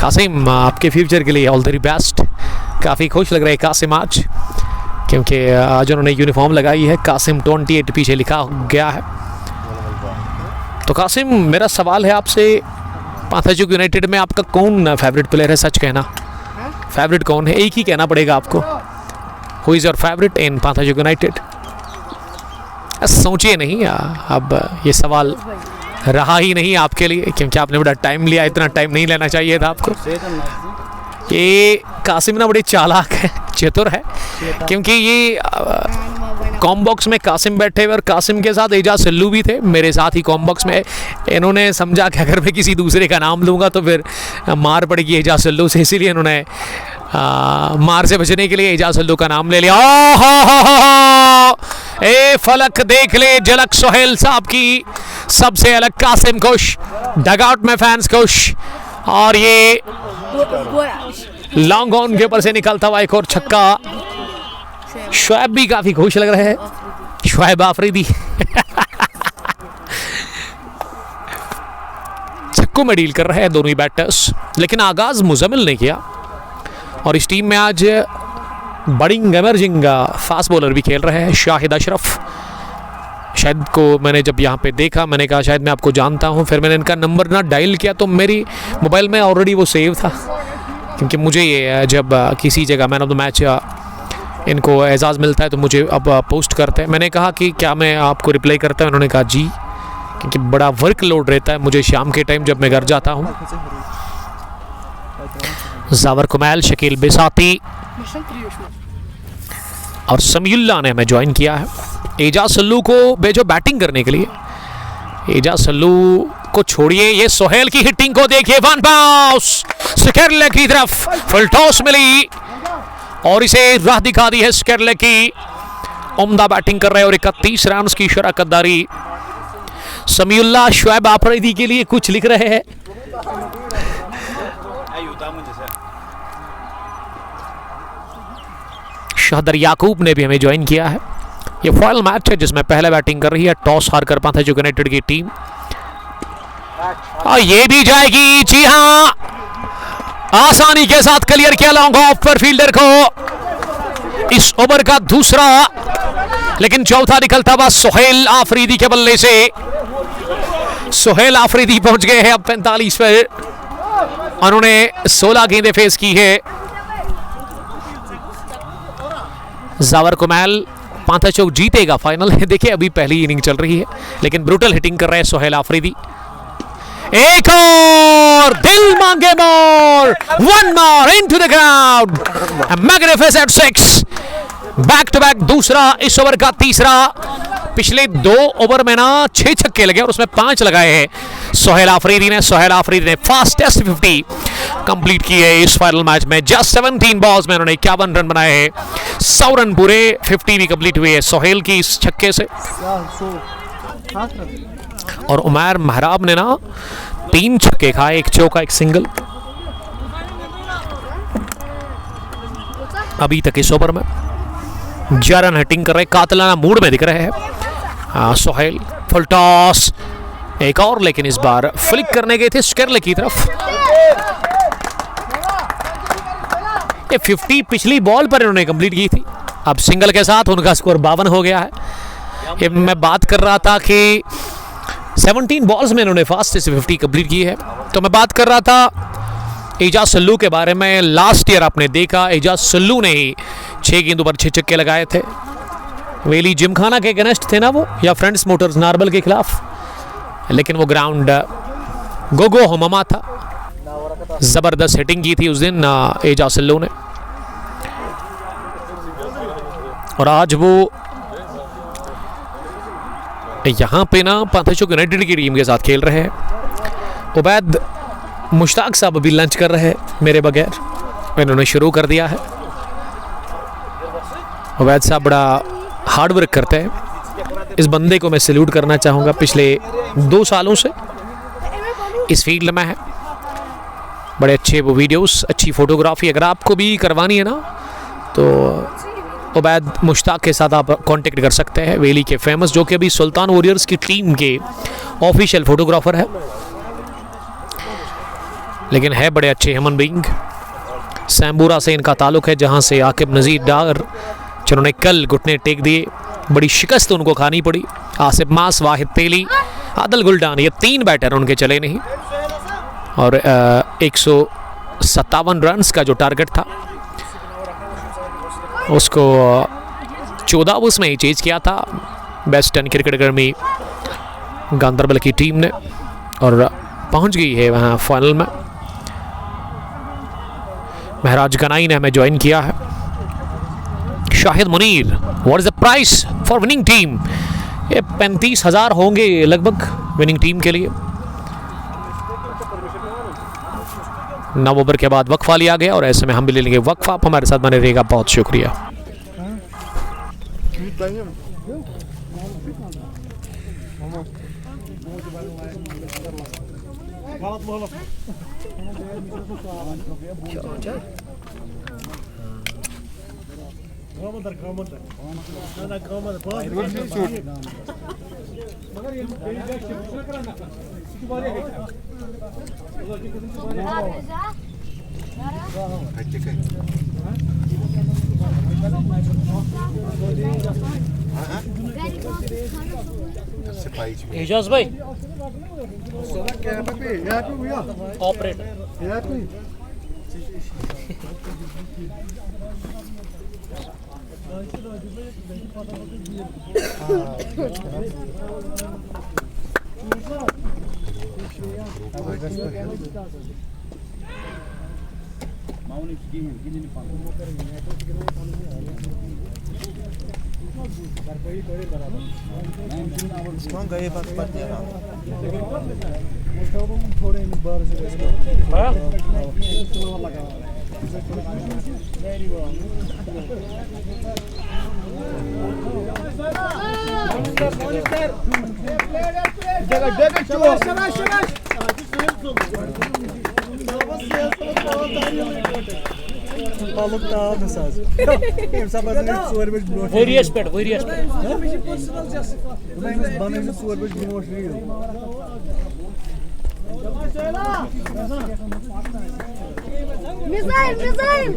कासिम, आपके फ्यूचर के लिए ऑल द वेरी बेस्ट। काफ़ी खुश लग रहे हैं कासिम आज, क्योंकि आज उन्होंने यूनिफॉर्म लगाई है, कासिम 28 पीछे लिखा गया है। तो कासिम, मेरा सवाल है आपसे, पांथाजोक यूनाइटेड में आपका कौन फेवरेट प्लेयर है? सच कहना, फेवरेट कौन है? एक ही कहना पड़ेगा आपको। Who is your favourite in Panthachowk united? सोचिए नहीं, अब ये सवाल रहा ही नहीं आपके लिए, क्योंकि आपने बड़ा टाइम लिया, इतना टाइम नहीं लेना चाहिए था आपको। ये कासिम ना बड़ी चालाक है, चतुर है, क्योंकि ये कॉम बॉक्स में कासिम बैठे हुए और कासिम के साथ एजाज सल्लू भी थे मेरे साथ ही कॉम बॉक्स में। इन्होंने समझा कि अगर मैं किसी दूसरे का नाम लूँगा तो फिर मार पड़ेगी एजाज सल्लू से, इसीलिए इन्होंने मार से बचने के लिए एजाज सल्लू का नाम ले लिया। ए फलक देख ले, झलक सोहेल साहब की, सबसे अलग कासिम खुश, डगआउट में फैंस खुश। और ये लॉन्ग ऑन के ऊपर से निकलता हुआ एक और छक्का। शुएब भी काफी खुश लग रहे हैं, शुएब आफरीदी। छक्कों में डील कर रहे हैं दोनों ही बैटर्स, लेकिन आगाज मुजम्मिल ने किया। और इस टीम में आज बडिंग एमर्जिंग फास्ट बॉलर भी खेल रहे हैं, शाहिद अशरफ। शायद को मैंने जब यहाँ पे देखा, मैंने कहा शायद मैं आपको जानता हूँ, फिर मैंने इनका नंबर ना डायल किया तो मेरी मोबाइल में ऑलरेडी वो सेव था, क्योंकि मुझे ये जब किसी जगह मैन ऑफ द मैच इनको एजाज़ मिलता है तो मुझे अब पोस्ट करते हैं। मैंने कहा कि क्या मैं आपको रिप्लाई करता हूँ? उन्होंने कहा जी, क्योंकि बड़ा वर्क लोड रहता है मुझे शाम के टाइम जब मैं घर जाता हूँ। जावर कुमैल, शकील बिसाती और समीउल्लाह ने हमें ज्वाइन किया है। एजाज सल्लू को भेजो बैटिंग करने के लिए। एजाज सल्लू को छोड़िए, ये सोहेल की हिटिंग को देखिए, वन बाउंस स्केरले की तरफ, फुल टॉस मिली और इसे राह दिखा दी है स्केरले की। उम्दा बैटिंग कर रहे हैं और 31 रन की शराकतदारी। समीउल्लाह शुएब आफरीदी के लिए कुछ लिख रहे हैं। शहदर याकूब ने भी हमें ज्वाइन किया है। ये फाइनल मैच है जिसमें पहले बैटिंग कर रही है टॉस हारकर पांथाजोक यूनाइटेड की टीम, और ये भी जाएगी, जी हां, आसानी के साथ क्लियर किया लॉन्ग ऑफ पर फील्डर को। इस ओवर का दूसरा, लेकिन चौथा निकलता हुआ सोहेल आफरीदी के बल्ले से। सोहेल आफरीदी पहुंच गए हैं अब 45 पर। उन्होंने 16 गेंदें फेस की है। जावर कुमैल पांथाचोक जीतेगा फाइनल। देखिए अभी पहली इनिंग चल रही है लेकिन ब्रूटल हिटिंग कर रहे हैं सोहेल आफरीदी। एक और दिल मांगे more, one more into the ground, magnificent 6, back to back दूसरा इस ओवर का तीसरा। पिछले 2 ओवर में ना 6 छक्के लगे और उसमें 5 लगाए हैं सोहेल आफरीदी ने। सोहेल आफरीदी ने फास्टेस्ट 50 कंप्लीट की है इस फाइनल मैच में। जस्ट 17 बॉल्स में उन्होंने 51 रन बनाए हैं। 100 रन पूरे, 50 भी कंप्लीट हुए है सोहेल की इस छक्के से। और उमैर महराब ने ना 3 छक्के खाए, 1 चौका 1 सिंगल अभी तक इस ओवर में। 11 रन हिटिंग कर रहे, कातलाना मूड में दिख रहे हैं सोहेल। फुल टॉस एक और, लेकिन इस बार फ्लिक करने गए थे स्केरले की तरफ। ये 50 पिछली बॉल पर इन्होंने कंप्लीट की थी, अब सिंगल के साथ उनका स्कोर 52 हो गया है। ये मैं बात कर रहा था कि 17 बॉल्स में इन्होंने फास्ट से 50 कंप्लीट की है। तो मैं बात कर रहा था एजाज सल्लू के बारे में। लास्ट ईयर आपने देखा एजाज सल्लू ने ही 6 गेंदों पर 6 छक्के लगाए थे। वेली जिमखाना के अगेंस्ट थे ना वो, या फ्रेंड्स मोटर्स नार्बल के खिलाफ, लेकिन वो ग्राउंड गोगो हमामा था। जबरदस्त हिटिंग की थी उस दिन एजाज सल्लू ने। और आज वो यहाँ पे ना पांथाचोक यूनाइटेड की टीम के साथ खेल रहे हैं। उबैद मुश्ताक साहब अभी लंच कर रहे हैं मेरे बगैर, इन्होंने शुरू कर दिया है। उबैद साहब बड़ा हार्ड वर्क करते हैं। इस बंदे को मैं सैल्यूट करना चाहूँगा, पिछले 2 सालों से इस फील्ड में है। बड़े अच्छे वो वीडियोस, अच्छी फोटोग्राफी अगर आपको भी करवानी है ना तो उबैद मुश्ताक के साथ आप कांटेक्ट कर सकते हैं। वेली के फेमस, जो कि अभी सुल्तान वॉरियर्स की टीम के ऑफिशियल फोटोग्राफर है, लेकिन है बड़े अच्छे ह्यूमन बीइंग। सैम्बूरा से इनका ताल्लुक है, जहां से आकिब नज़ीर डार जिन्होंने कल घुटने टेक दिए, बड़ी शिकस्त उनको खानी पड़ी। आसिफ मास, वाहिद तेली, आदल गुलडान, ये 3 बैटर उनके चले नहीं। और 157 रन्स का जो टारगेट था उसको 14 ओवर्स में ही चेज किया था बेस्ट 10 क्रिकेट अकेडमी गांधरबल की टीम ने, और पहुंच गई है वहां फाइनल में। महराज गनाई ने हमें ज्वाइन किया है। Shahid Munir, what is the price for winning team? ये 35,000 होंगे लगभग विनिंग टीम के लिए। 9 ओवर के बाद वक्फा लिया गया और ऐसे में हम भी ले लेंगे वक्फा। आप हमारे साथ बने रहेगा, बहुत शुक्रिया। एजाज भाई ऑपरेटर गए बात Balık da aldı saz. Sabahdan 4 baj broş. वेरियस पेड वेरियस पेड Bunun bana 4 baj broş değil. Мизаил, Мизаил!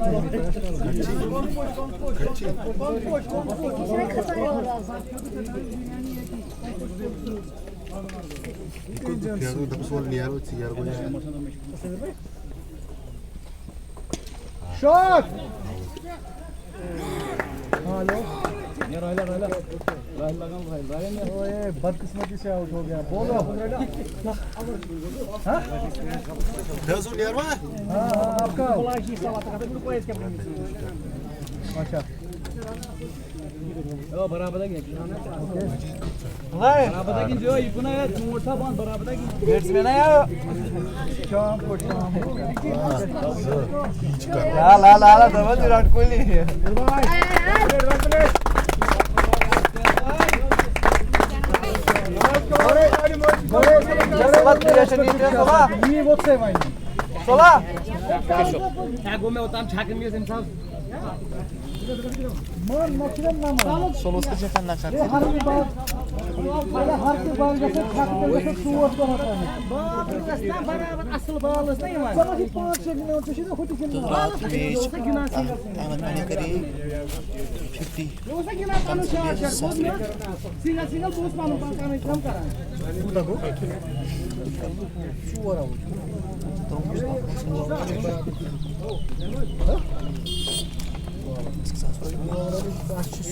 Shot hello ओए बदकिस्मती से आउट हो गया बोलो हाँ आपका अच्छा बराबर है बराबर है जो ये पुनः मोटा बॉल बराबर है बैट्समैन है शाम को ला दबा Virat Kohli Solos kaçırtan nakşar.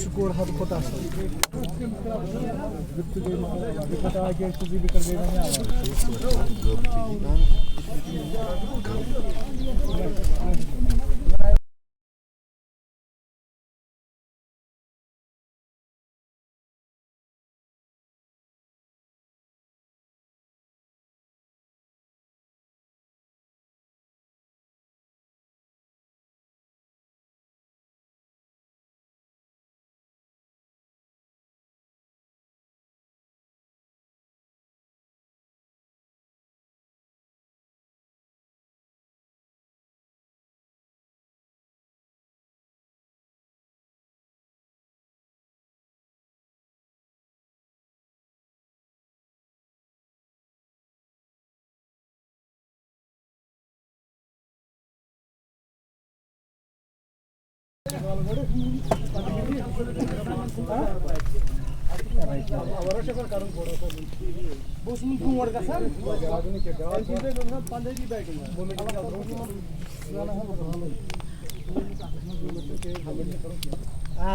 Score हद पता पता है कि कुछ भी कर देना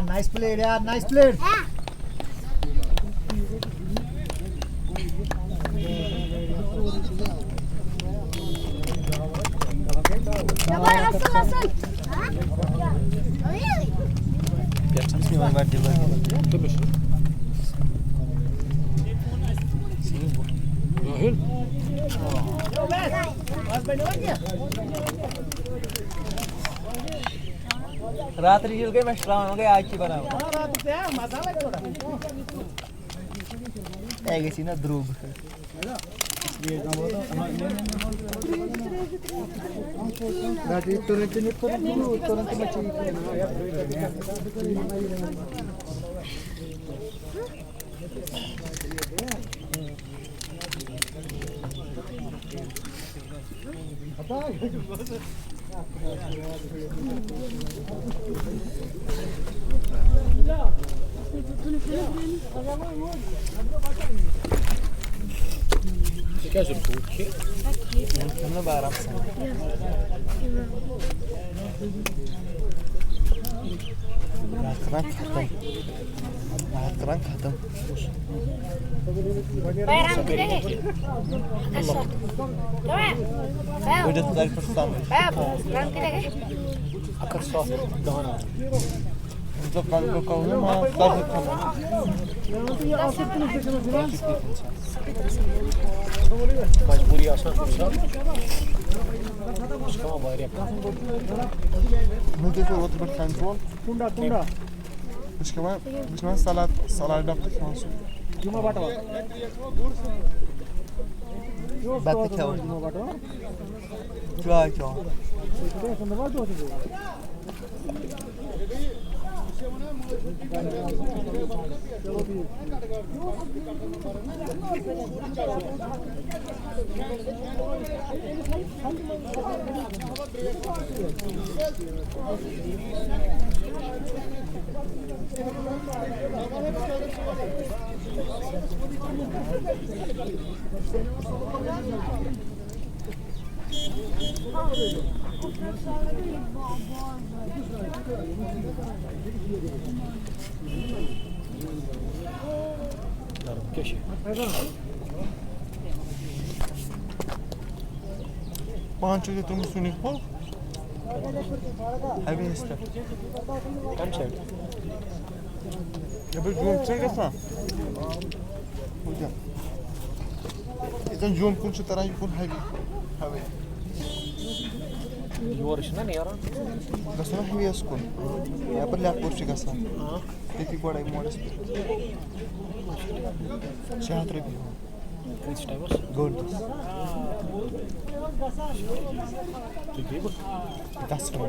नाइस प्लेड यार नाइस प्लेड रात्रि जल गए मैं स्ट्रांग हो गया आज की बना है किसी ना ध्रुव रात्रि तुरंत मची क्या जरूरत है हमने बारह रात खत्म मजबूरी आसान उसका मुझे तो बहुत बड़ा कंट्रोल कुंडा Müşkeme salat yaptık sonra. जुमा बाटो बात क्या हो जुमा बाटो क्या संदर्भ पाँच बजे तुम सुनी हो हाईवे स्टॉप कम साइड ये जूम से कैसा इतना जूम कौन सी तरह कौन हाईवे योर ना नहीं यार गसना हाईवे स्कूल यहाँ पर लैपटॉप से गसा देखिए बड़ा मॉडल शायद रही gold das war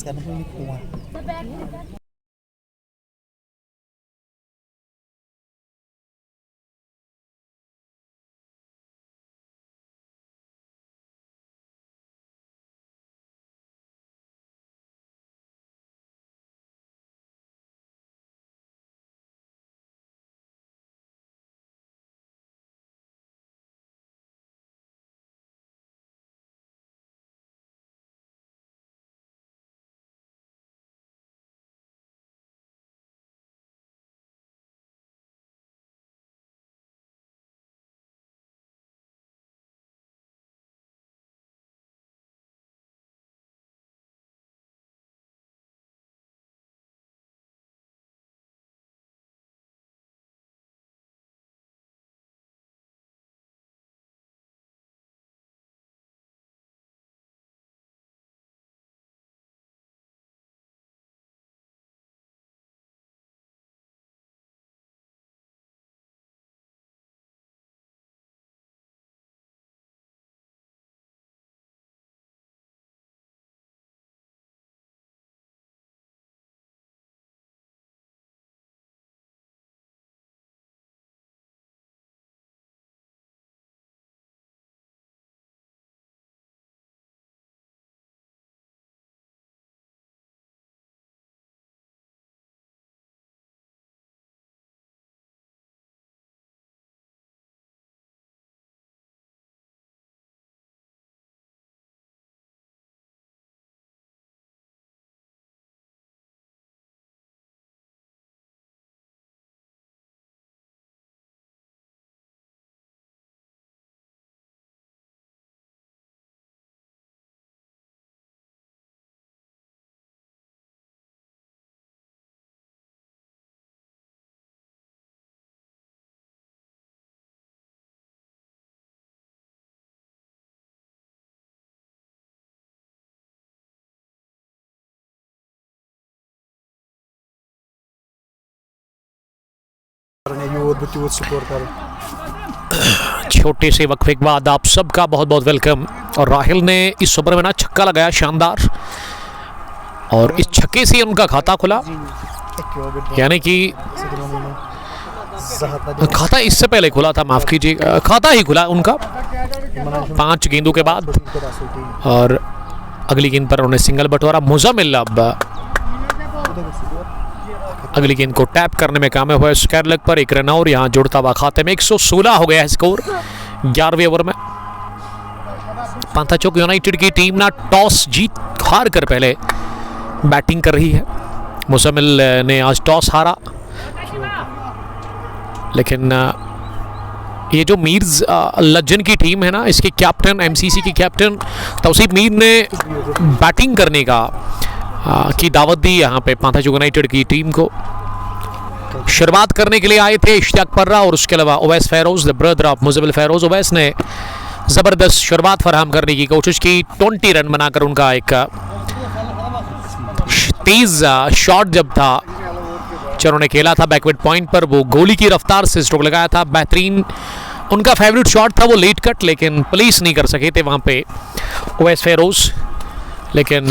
sekarang ini kuat छोटे से वक्फे के बाद आप सबका बहुत बहुत वेलकम। और राहिल ने इस ओवर में ना छक्का लगाया शानदार, और इस छक्के से उनका खाता खुला, यानी कि खाता इससे पहले खुला था, माफ कीजिए, खाता ही खुला उनका 5 गेंदों के बाद। और अगली गेंद पर उन्होंने सिंगल बटोरा। मुजम्मिल अब अगली गेंद को टैप करने में कामयाब हुआ स्क्वायर लेग पर, 1 रन और यहाँ जुड़ता हुआ खाते में 116 हो गया है स्कोर 11वें ओवर में। पांथाचोक यूनाइटेड की टीम ना टॉस जीत हार कर पहले बैटिंग कर रही है। मुजम्मिल ने आज टॉस हारा, लेकिन ये जो मीर्स लज्जन की टीम है ना, इसके कैप्टन एमसीसी की कैप्टन तौसीफ मीर ने बैटिंग करने का की दावत दी यहाँ पे पांथाचोक यूनाइटेड की टीम को। शुरुआत करने के लिए आए थे इश्तियाक पर्रा और उसके अलावा Owais Feroz, the brother of Muzammil Feroz. Owais ने ज़बरदस्त शुरुआत फराहम करने की कोशिश की, 20 रन बनाकर उनका एक तेज़ शॉट जब था जिन्होंने खेला था बैकवर्ड पॉइंट पर, वो गोली की रफ्तार से स्ट्रोक लगाया था। बेहतरीन उनका फेवरेट शॉट था वो लेट कट, लेकिन पुलिस नहीं कर सके थे वहाँ पे ओवैस फेरोज। लेकिन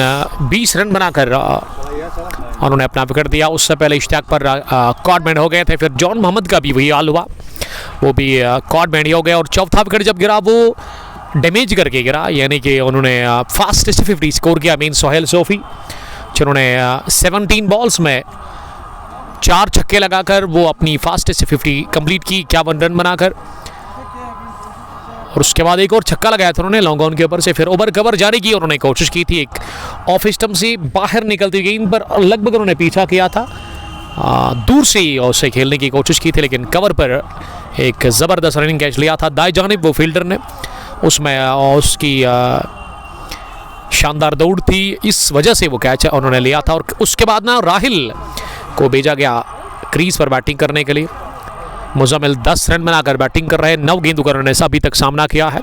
20 रन बनाकर उन्होंने अपना विकेट दिया। उससे पहले इश्तियाक पर कॉर्ड बैंड हो गए थे, फिर जॉन मोहम्मद का भी वही हाल हुआ, वो भी कॉर्ड बैंड हो गया। और चौथा विकेट जब गिरा वो डैमेज करके गिरा, यानी कि उन्होंने फास्टेस्ट 50 स्कोर किया। मीन सोहेल सोफी, जिन्होंने 17 बॉल्स में 4 छक्के लगाकर वो अपनी फास्टेस्ट 50 कंप्लीट की 51 रन बनाकर। और उसके बाद एक और छक्का लगाया था उन्होंने लॉन्ग ऑन के ऊपर से। फिर ओवर कवर जाने की उन्होंने कोशिश की थी, एक ऑफ स्टंप से बाहर निकलती गेंद पर लगभग उन्होंने पीछा किया था, दूर से ही उससे खेलने की कोशिश की थी, लेकिन कवर पर एक ज़बरदस्त रनिंग कैच लिया था दाएं जानिब वो फील्डर ने। उसमें उसकी शानदार दौड़ थी, इस वजह से वो कैच उन्होंने लिया था। और उसके बाद ना राहिल को भेजा गया क्रीज पर बैटिंग करने के लिए। मुजम्मिल 10 रन बनाकर बैटिंग कर रहे हैं, 9 गेंदों का उन्होंने अभी तक सामना किया है।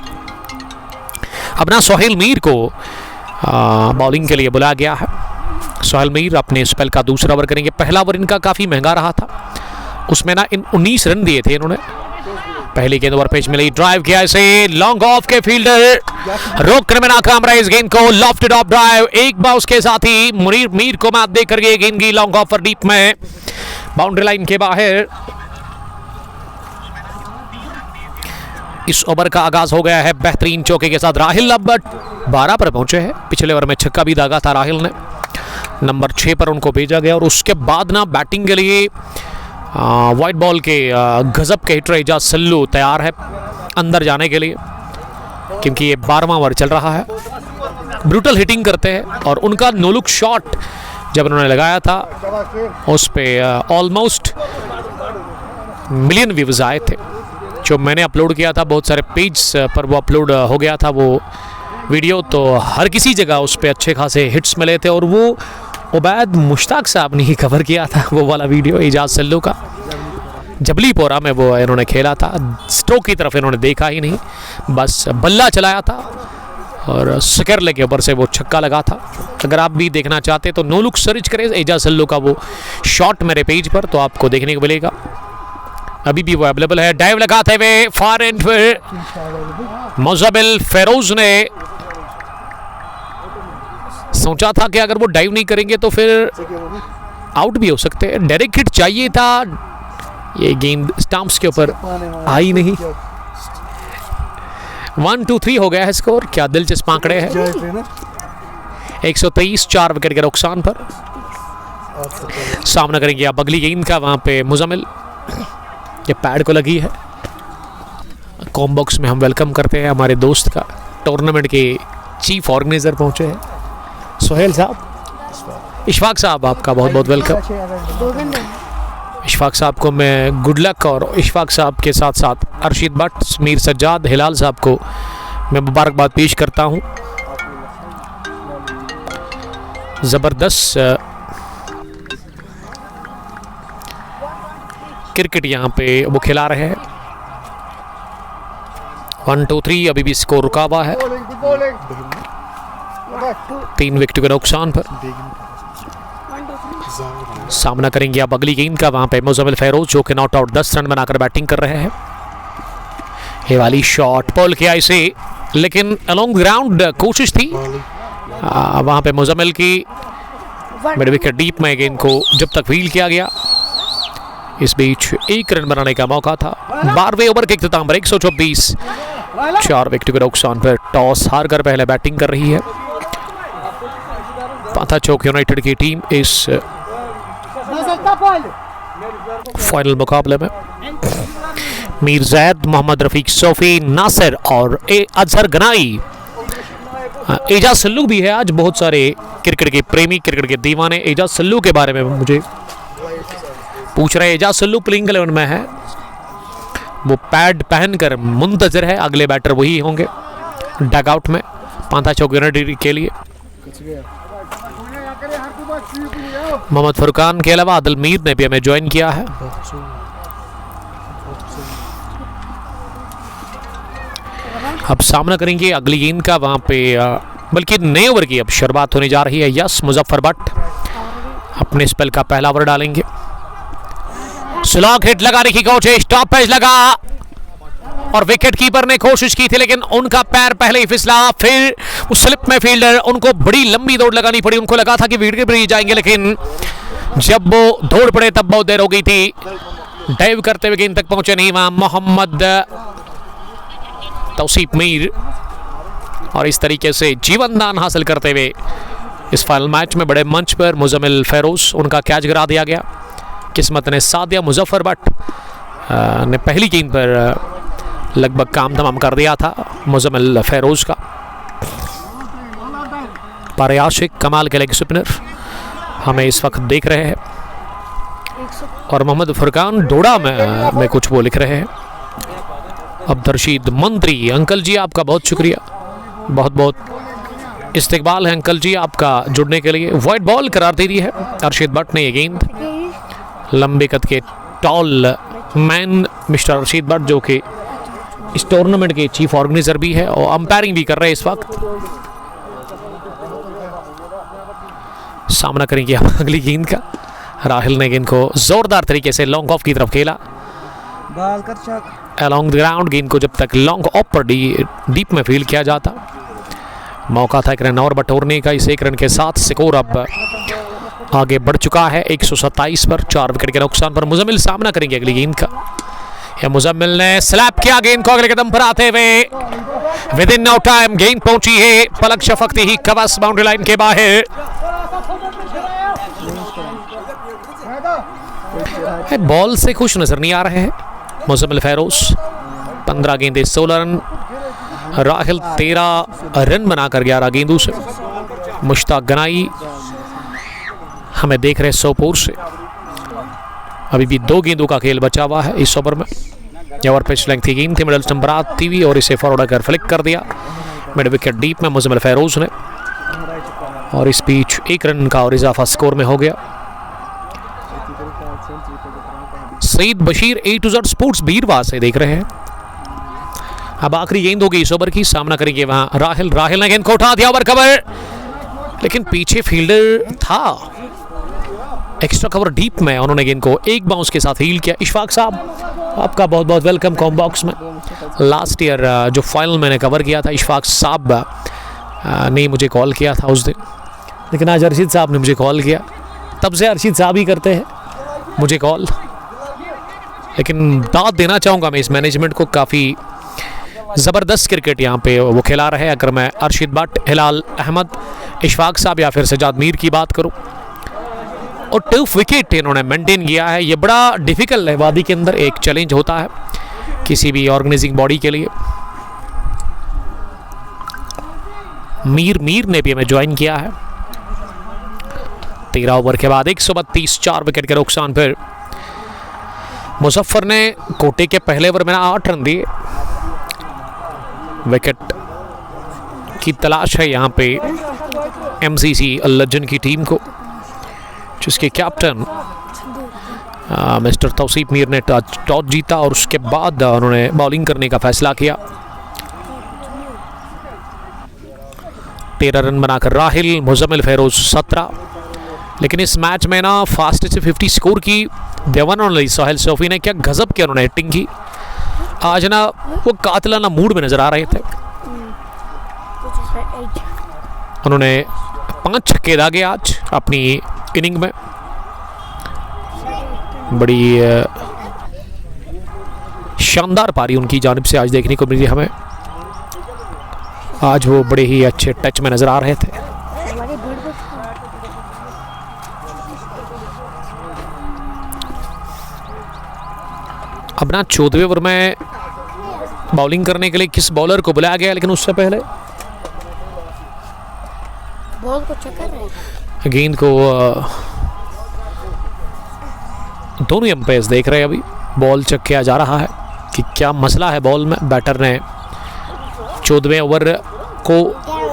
अब ना सोहेल मीर को बॉलिंग के लिए बुलाया गया है। सोहेल मीर अपने स्पेल का दूसरा ओवर करेंगे। पहला ओवर इनका काफ़ी महंगा रहा था, उसमें ना 19 रन दिए थे इन्होंने। पहली गेंद ओवर पेच मिली, ड्राइव किया इसे, लॉन्ग ऑफ के फील्डर रोकने में नाकाम रहे इस गेंद को। लॉफ्टेड ऑफ ड्राइव, एक बार उसके साथ ही मुनीर मीर को मात देकर ये गेंद की लॉन्ग ऑफ पर डीप में बाउंड्री लाइन के बाहर। इस ओवर का आगाज हो गया है बेहतरीन चौके के साथ। राहिल अब 12 पर पहुंचे हैं, पिछले ओवर में छक्का भी दागा था राहिल ने, नंबर 6 पर उनको भेजा गया। और उसके बाद ना बैटिंग के लिए वाइट बॉल के गजब के हिटर एजाज सल्लू तैयार है अंदर जाने के लिए, क्योंकि ये 12वां ओवर चल रहा है। ब्रूटल हिटिंग करते हैं और उनका नो लुक शॉट जब उन्होंने लगाया था उस पर ऑलमोस्ट मिलियन व्यूज आए थे, जो मैंने अपलोड किया था बहुत सारे पेज पर वो अपलोड हो गया था वो वीडियो। तो हर किसी जगह उस पर अच्छे खासे हिट्स मिले थे और वो उबैद मुश्ताक साहब ने ही कवर किया था वो वाला वीडियो एजाज सल्लू का। जबलीपोरा में वो इन्होंने खेला था, स्ट्रोक की तरफ इन्होंने देखा ही नहीं, बस बल्ला चलाया था और स्करले के ऊपर से वो छक्का लगा था। अगर आप भी देखना चाहते तो नो लुक सर्च करें एजाज सल्लू का वो शॉट मेरे पेज पर, तो आपको देखने को मिलेगा। अभी भी वो अवेलेबल है। डाइव लगाते हुए फार एंड पर मुजम्मिल फेरोज ने सोचा था कि अगर वो डाइव नहीं करेंगे तो फिर आउट भी हो सकते हैं। डायरेक्ट हिट चाहिए था, ये गेंद स्टंप्स के ऊपर आई नहीं। 1-2-3 हो गया है स्कोर। क्या दिलचस्प आंकड़े हैं। 123, 4 विकेट के नुकसान पर सामना करेंगे आप अगली गेंद का। वहां पे मुजम्मिल, ये पैड को लगी है। कॉम बॉक्स में हम वेलकम करते हैं हमारे दोस्त का, टूर्नामेंट के चीफ ऑर्गेनाइजर पहुंचे हैं सोहेल साहब। इशफाक साहब आपका बहुत बहुत वेलकम। इशफाक साहब को मैं गुड लक, और इशफाक साहब के साथ साथ अरशीद भट्ट, मीर सज्जाद, हिलाल साहब को मैं मुबारकबाद पेश करता हूं। ज़बरदस्त क्रिकेट यहाँ पे वो खिला रहे हैं। 1-2-3 अभी भी स्कोर रुका हुआ है 3 विकेट के नुकसान पर। सामना करेंगे अब अगली गेंद का। वहां पे मुजम्मिल फेरोज जो कि नॉट आउट 10 रन बनाकर बैटिंग कर रहे हैं। ये वाली शॉट बॉल किया इसे, लेकिन अलोंग ग्राउंड कोशिश थी वहां पे मुजम्मिल की। मिड विकेट डीप में गेंद को जब तक व्हील किया गया, इस बीच 1 रन बनाने का मौका था। 12वें ओवर के इख्तिताम पर 124, 4 विकेट के नुकसान पर टॉस हार कर पहले बैटिंग कर रही है पाथा चौक यूनाइटेड की टीम इस फाइनल मुकाबले में। मीर जैद, मोहम्मद रफीक सोफी, नासिर और अजहर गनाई, एजाज सल्लू भी है। आज बहुत सारे क्रिकेट के प्रेमी, क्रिकेट के दीवाने एजाज सल्लू के बारे में मुझे पूछ रहे हैं। एजाज सल्लू प्लेइंग 11 में है, वो पैड पहनकर मुंतजर है, अगले बैटर वही होंगे डगआउट में पाथा चौक यूनाइटेड के लिए। मोहम्मद फुरकान के अलावा आदिल मीर ने भी हमें ज्वाइन किया है। अब सामना करेंगे अगली गेंद का। वहां पे बल्कि नए ओवर की अब शुरुआत होने जा रही है। यस मुजफ्फर भट्ट अपने स्पेल का पहला ओवर डालेंगे। स्लॉग हिट लगाने की कोशिश, टॉप पेज लगा और विकेट कीपर ने कोशिश की थी लेकिन उनका पैर पहले ही फिसला। फिर उस स्लिप में फील्डर, उनको बड़ी लंबी दौड़ लगानी पड़ी। उनको लगा था कि विकेट पर ही जाएंगे लेकिन जब वो दौड़ पड़े तब बहुत देर हो गई थी। डाइव करते हुए गेंद तक पहुंचे नहीं वहां मोहम्मद तौसीफ मीर, और इस तरीके से जीवन दान हासिल करते हुए इस फाइनल मैच में बड़े मंच पर मुजम्मिल फेरोज, उनका कैच गिरा दिया गया। किस्मत ने साथ दिया। मुजफ्फर भट्ट ने पहली गेंद पर लगभग काम तमाम कर दिया था मुजम्मिल फेरोज का। पारे आशिक कमाल के लेग स्पिनर हमें इस वक्त देख रहे हैं और मोहम्मद फुरकान डोडा में कुछ वो लिख रहे हैं। अब्दुल रशीद मंत्री, अंकल जी आपका बहुत शुक्रिया, बहुत बहुत इस्तकबाल है अंकल जी आपका जुड़ने के लिए। वाइड बॉल करार दे दी है अरशद भट्ट ने। ये गेंद लंबे कद के tall man mister Arshad Bhatt, जो कि इस टूर्नामेंट के चीफ ऑर्गेनाइजर भी है और अंपायरिंग भी कर रहे हैं इस वक्त। सामना करेंगे अगली गेंद का। राहिल ने गेंद को जोरदार तरीके से लॉन्ग ऑफ की तरफ खेला। अलोंग द ग्राउंड गेंद को जब तक लॉन्ग ऑफ पर डीप में फील्ड किया जाता, मौका था एक रन और बटोरने का। इस एक रन के साथ स्कोर अब आगे बढ़ चुका है 127 पर, 4 विकेट के नुकसान पर। मुजम्मिल सामना करेंगे अगली गेंद का। या मुजम्मिल ने स्लैप किया गेंद को अगले कदम पर आते हुए। विद इन नो टाइम गेंद पहुंची है पलक झपकते ही कवच बाउंड्री लाइन के बाहर। बॉल से खुश नजर नहीं आ रहे हैं मुजम्मिल फेरोज। 15 गेंदे 16 रन। राहिल 13 रन बनाकर 11 गेंदों से। मुश्ताक गनाई हमें देख रहे सोपोर से। अभी भी 2 गेंदों का खेल बचा हुआ है इस ओवर में। ओवर पिच लेंथ की गेंद थी, मिडल स्टंप आती हुई और इसे फॉरवर्ड कर फ्लिक कर दिया मिड विकेट डीप में मुजम्मिल फेरोज ने, और इस बीच 1 रन का और इजाफा स्कोर में हो गया। Saeed Bashir A to Z sports Beerwah से देख रहे हैं। अब आखिरी गेंद होगी इस ओवर की। सामना करेंगे वहां राहिल ने गेंद को उठा दिया, ओवर कवर, लेकिन पीछे फील्डर था। एक्स्ट्रा कवर डीप में उन्होंने गेंद को एक बाउंस के साथ हील किया। इशफाक साहब आपका बहुत बहुत वेलकम कॉम बॉक्स में। लास्ट ईयर जो फाइनल मैंने कवर किया था, इशफाक साहब ने मुझे कॉल किया था उस दिन, लेकिन आज अर्शिद साहब ने मुझे कॉल किया। तब से अर्शिद साहब ही करते हैं मुझे कॉल, लेकिन दाद देना चाहूँगा मैं इस मैनेजमेंट को। काफ़ी ज़बरदस्त क्रिकेट यहाँ पे वो खिला रहे हैं। अगर मैं अरशद भट्ट, हिलाल अहमद, इशफाक साहब या फिर सजाद मीर की बात करूँ, और टफ विकेट इन्होंने मेंटेन किया है। ये बड़ा डिफ़िकल्ट है, वादी के अंदर एक चैलेंज होता है किसी भी ऑर्गेनाइजिंग बॉडी के लिए। मीर ने भी हमें ज्वाइन किया है। 13 ओवर के बाद 132, 4 विकेट के नुकसान पर। मुजफ्फर ने कोटे के पहले ओवर में 8 रन दिए। विकेट की तलाश है यहाँ पे MCC अल्लजन की टीम को, जिसके कैप्टन मिस्टर तौसीफ मीर ने टॉस जीता और उसके बाद उन्होंने बॉलिंग करने का फैसला किया। 13 रन बनाकर राहिल, मुजम्मिल फेरोज 17। लेकिन इस मैच में ना फास्ट से 50 स्कोर की देवन ओनली सोहेल सोफी ने क्या गजब की उन्होंने हिटिंग की। आज ना वो कातिलाना मूड में नजर आ रहे थे। उन्होंने 5 छक्के दागे आज अपनी इनिंग में। बड़ी शानदार पारी उनकी जानिब से आज देखने को मिली हमें। आज वो बड़े ही अच्छे टच में नजर आ रहे थे। अब ना 14वें ओवर में बॉलिंग करने के लिए किस बॉलर को बुलाया गया, लेकिन उससे पहले बॉल को चक्कर है। गेंद को दोनों अंपायर्स देख रहे हैं। अभी बॉल चेक किया जा रहा है कि क्या मसला है बॉल में। बैटर ने 14वें ओवर को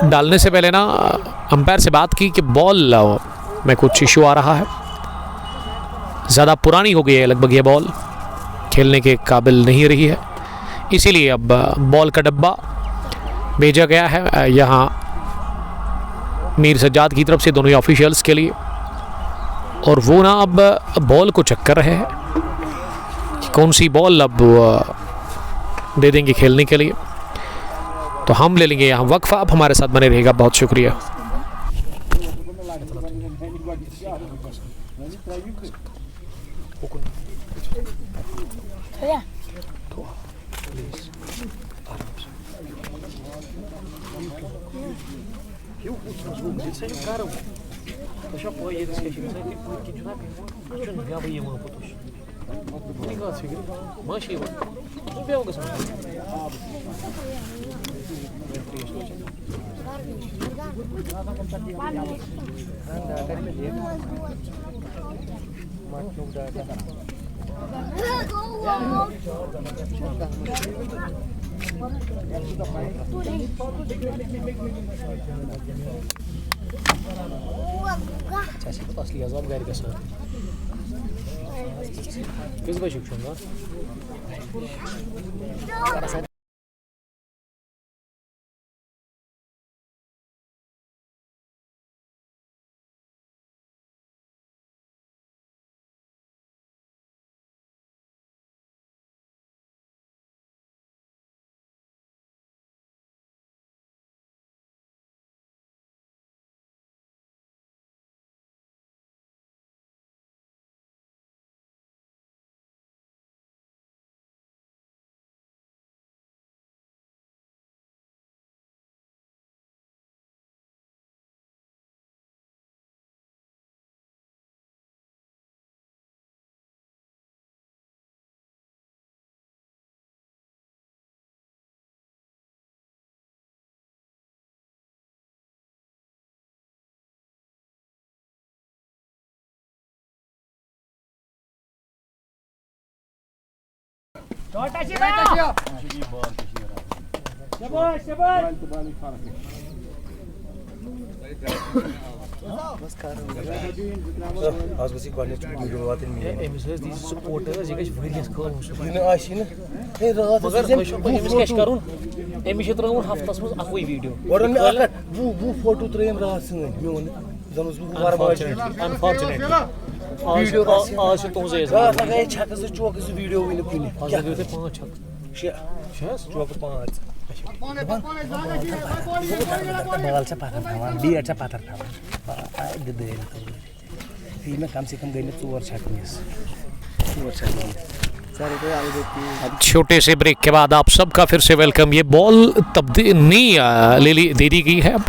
डालने से पहले ना अंपायर से बात की कि बॉल में कुछ इशू आ रहा है, ज़्यादा पुरानी हो गई है लगभग, ये बॉल खेलने के काबिल नहीं रही है, इसीलिए अब बॉल का डब्बा भेजा गया है यहाँ मीर सज्जाद की तरफ से दोनों ऑफिशियल्स के लिए, और वो ना अब बॉल को चेक कर रहे हैं। कौन सी बॉल अब दे देंगे खेलने के लिए, तो हम ले लेंगे यहाँ वक्फा। आप हमारे साथ बने रहेगा, बहुत शुक्रिया। असली अजाब गाड़ी का साथ किस बजे छूंगा बस कर आज गसी कॉलेज वीडियो वातन में एमएस दी सपोर्टर्स ये गछ वरियस कॉल इन आशी न हे रात मगर एमएस कैश करून एमएस त्रन हफ्तस में अखोई वीडियो और में अकर वो फोटो त्रेम रात सन मोन जनस वार अनफॉर्चुनेटली आज तुझे रात गए छक से चौक से वीडियो विन कुनी क्या देते 5 छक चौक 5 बगलचा पाथर थावा बियरचा पाथर थावा गदेल फीमे कम से कम गई 4 छकनीस 4 सारे तो आगे देती। छोटे से ब्रेक के बाद आप सबका फिर से वेलकम। ये बॉल तब्दीली दे दी गई है। अब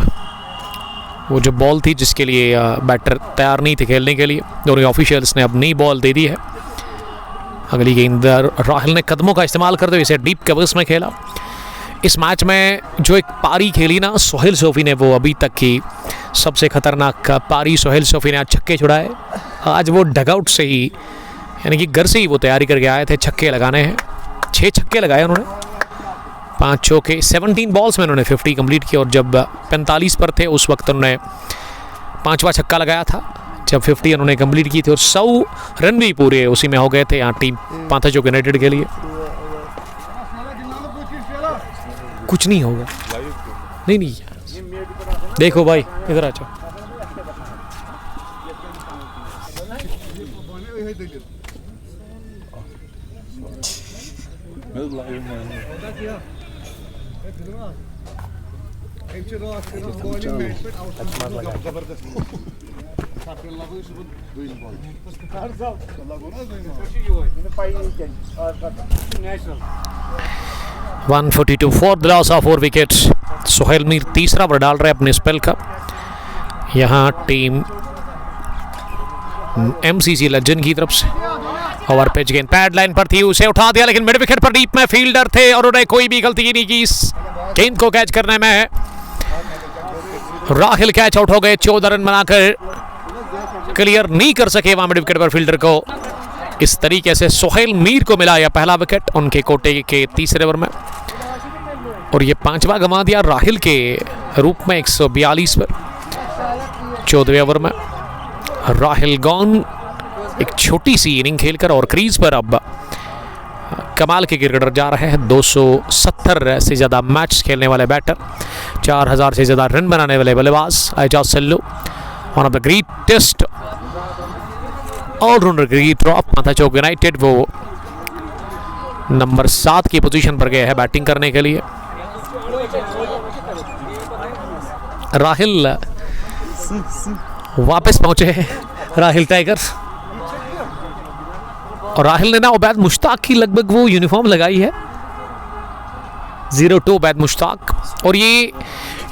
वो जो बॉल थी जिसके लिए बैटर तैयार नहीं थे खेलने के लिए, दोनों ऑफिशियल्स ने अब नई बॉल दे दी है। अगली गेंद राहुल ने कदमों का इस्तेमाल करते हुए इसे डीप कवर्स में खेला। इस मैच में जो एक पारी खेली ना सोहेल सोफी ने, वो अभी तक की सबसे खतरनाक पारी सोहेल सोफी ने आज छक्के छुड़ाए। आज वो डगआउट से ही यानी कि घर से ही वो तैयारी करके आए थे, छक्के लगाने हैं। 6 छक्के लगाए उन्होंने, 5 चौके। 17 बॉल्स में उन्होंने 50 कंप्लीट किया और जब 45 पर थे उस वक्त उन्होंने 5वां छक्का लगाया था जब 50 उन्होंने कंप्लीट की थी और 100 रन भी पूरे उसी में हो गए थे यहाँ टीम पांथा चौक यूनाइटेड के लिए। कुछ नहीं होगा, नहीं देखो भाई इधर आ जाओ। Natural. 142 for the loss of 4 wickets। Sohail Mir तीसरा ओवर डाल रहे अपने स्पेल का। यहाँ टीम एमसीसी लज्जन की तरफ से ओवर पिच गेंद पैड लाइन पर थी, उसे उठा दिया लेकिन मिड विकेट पर डीप में फील्डर थे और उन्हें कोई भी गलती नहीं की इस गेंद को कैच करने में। राहिल कैच आउट हो गए, 14 रन बनाकर क्लियर नहीं कर सके वहां मिड विकेट पर फील्डर को। इस तरीके से सोहेल मीर को मिला यह पहला विकेट उनके कोटे के तीसरे ओवर में और ये 5वां गंवा दिया राहिल के रूप में 142 पर 14वें ओवर में। राहिल गॉन एक छोटी सी इनिंग खेलकर और क्रीज पर अब कमाल के क्रिकेटर जा रहे हैं। 270 से ज़्यादा मैच खेलने वाले बैटर, 4000 से ज़्यादा रन बनाने वाले बल्लेबाज Ejaz Sallu, one of the greatest allrounder cricketer of Pantha Chowk united. वो नंबर 7 की पोजीशन पर गए हैं बैटिंग करने के लिए। राहिल वापस पहुंचे हैं, राहिल टाइगर। और राहिल ने ना उबैद मुश्ताक की लगभग वो यूनिफॉर्म लगाई है, 02 उबैद मुश्ताक। और ये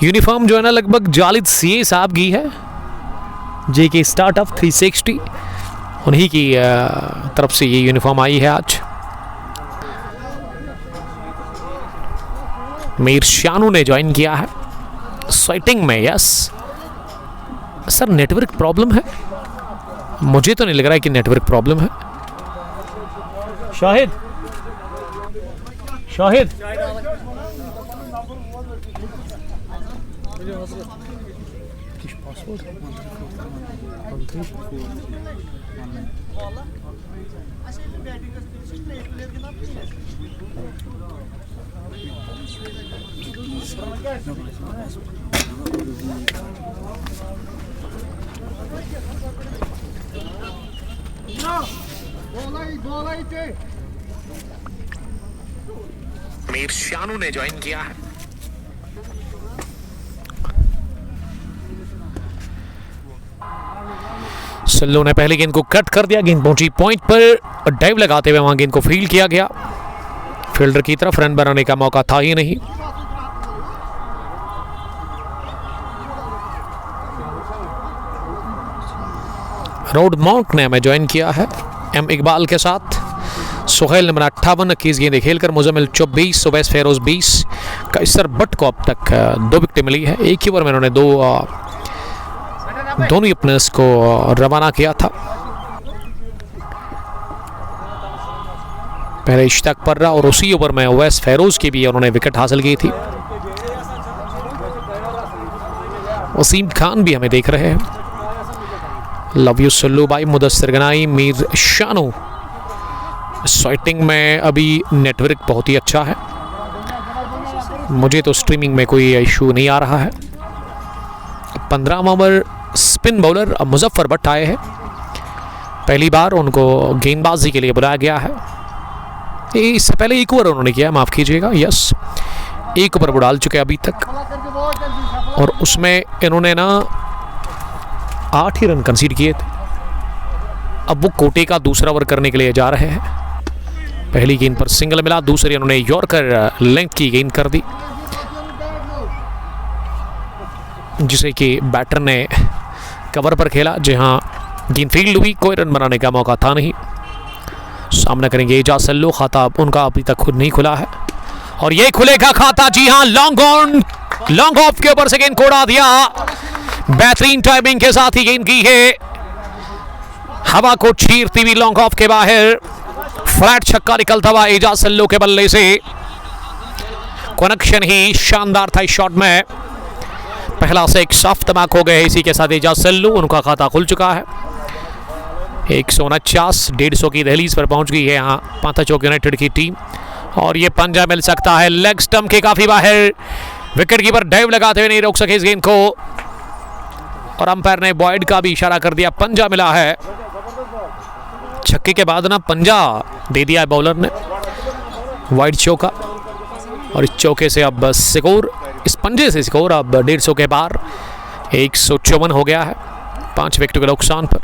यूनिफॉर्म जो है ना लगभग जालिद सीए साहब की है, जेके स्टार्टअप 360, उन्हीं की तरफ से ये यूनिफॉर्म आई है आज। मीर शानू ने ज्वाइन किया है स्वेटिंग में। यस सर, नेटवर्क प्रॉब्लम है? मुझे तो नहीं लग रहा है कि नेटवर्क प्रॉब्लम है। शाहिद, शाहिद मीर शानू ने ज्वाइन किया है। सल्लू ने पहले गेंद को कट कर दिया, गेंद पहुंची पॉइंट पर, डाइव लगाते हुए वहां गेंद को फील्ड किया गया। फील्डर की तरफ रन बनाने का मौका था ही नहीं। रोड मॉन्क ने हमें ज्वाइन किया है एम इकबाल के साथ। सुहेल नंबर 58 21 गेंदें खेलकर, मुजम्मिल 24, उवैस फेरोज 20। कैसर बट को अब तक 2 विकेटें मिली है। एक ही ओवर में उन्होंने दोनों ही ओपनर्स को रवाना किया था। पहले इश्ताक पर्रा और उसी ओवर में उवैस फेरोज की भी उन्होंने विकेट हासिल की थी। वसीम खान भी हमें देख रहे हैं। लव यू सल्लू भाई, मुदस्सिर गनाई, मीर शानू। स्वेटिंग में अभी नेटवर्क बहुत ही अच्छा है, मुझे तो स्ट्रीमिंग में कोई इशू नहीं आ रहा है। 15वां over spin bowler Muzaffar Bhat आए हैं। पहली बार उनको गेंदबाजी के लिए बुलाया गया है। इससे पहले एक ओवर उन्होंने किया, माफ़ कीजिएगा। यस, एक ओवर वो डाल चुके अभी तक, और उसमें इन्होंने ना 8 ही रन कंसीड किए थे। अब वो कोटे का दूसरा ओवर करने के लिए जा रहे हैं। पहली गेंद पर सिंगल मिला, दूसरी उन्होंने यॉर्कर लेंथ की गेंद कर दी, जिसे कि बैटर ने कवर पर खेला। जहां गेंद फील्ड हुई, कोई रन बनाने का मौका था नहीं। सामना करेंगे एजाज सल्लू, खाता उनका अभी तक खुद नहीं खुला है, और ये खुलेगा खाता। जी हां, लॉन्ग ऑन, लॉन्ग ऑफ के ऊपर से गेंद को उड़ा दिया। बेहतरीन टाइमिंग के साथ ही गेंद की है, हवा को चीरती हुई लॉन्ग ऑफ के बाहर। फ्लैट छक्का निकलता हुआ एजाज सल्लू के बल्ले से। कनेक्शन ही शानदार था इस शॉट में। पहला से एक सॉफ्ट तमाक हो गए। इसी के साथ एजाज सल्लू, उनका खाता खुल चुका है। 149, 150 की दहलीज पर पहुंच गई है यहाँ पांथा चौक यूनाइटेड की टीम, और ये पंजा मिल सकता है। लेग स्टंप के काफी बाहर, विकेट कीपर डाइव लगाते हुए नहीं रोक सके इस गेंद को, और अंपायर ने बॉयड का भी इशारा कर दिया। पंजा मिला है, छक्के के बाद ना पंजा दे दिया है बॉलर ने, वाइड चौका। और इस चौके से अब स्कोर, इस पंजे से स्कोर अब 150 के पार, 154 हो गया है 5 विकेट के नुकसान पर।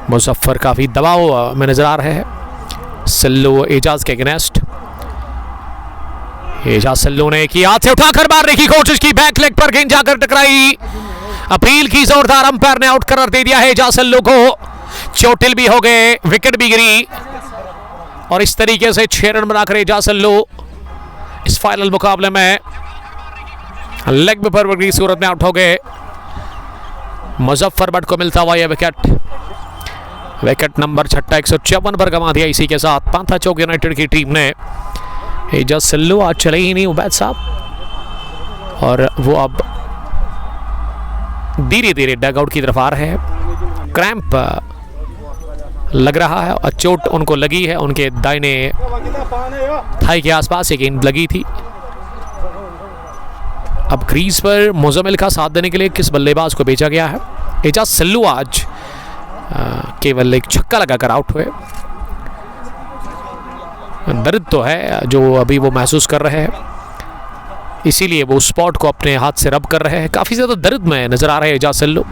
मुजफ्फर काफी दबाव में नजर आ रहे हैं सल्लू एजाज के अगेंस्ट। एजाज सल्लू ने की हाथ से उठाकर मारने की कोशिश की, बैक लेग पर गेंद जाकर टकराई। अपील की जोरदार, अंपायर ने आउट करार दे दिया है एजाज सल्लू को। चोटिल भी हो गए, विकेट भी गिरी, और इस तरीके से 6 रन बनाकर एजाज सल्लू इस फाइनल मुकाबले में लेग पर की सूरत में आउट हो गए। मुजफ्फर भट्ट को मिलता हुआ यह विकेट, विकेट नंबर 6 154 पर गंवा दिया। इसी के साथ पांथा चौक यूनाइटेड की टीम ने, एजाज सल्लू आज चले ही नहीं उबैद साहब, और वो अब धीरे धीरे डगआउट की तरफ आ रहे हैं। क्रैम्प लग रहा है, और चोट उनको लगी है, उनके दाहिने थाई के आसपास एक गेंद लगी थी। अब क्रीज पर मुजम्मिल का साथ देने के लिए किस बल्लेबाज को भेजा गया है? एजाज सल्लू आज केवल एक छक्का लगाकर आउट हुए। दर्द तो है जो अभी वो महसूस कर रहे हैं, इसीलिए वो स्पॉट को अपने हाथ से रब कर रहे हैं। काफ़ी ज़्यादा दर्द में नज़र आ रहे हैं एजाज सल्लू।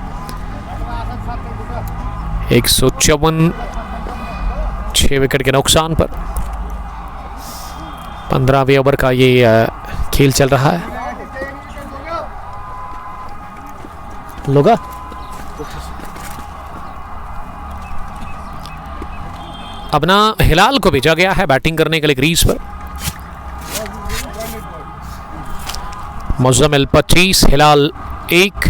154 6 विकेट के नुकसान पर 15वें ओवर का ये खेल चल रहा है। लोगा अपना हिलाल को भेजा गया है बैटिंग करने के लिए क्रीज पर। मुज़म्मिल 25, हिलाल 1।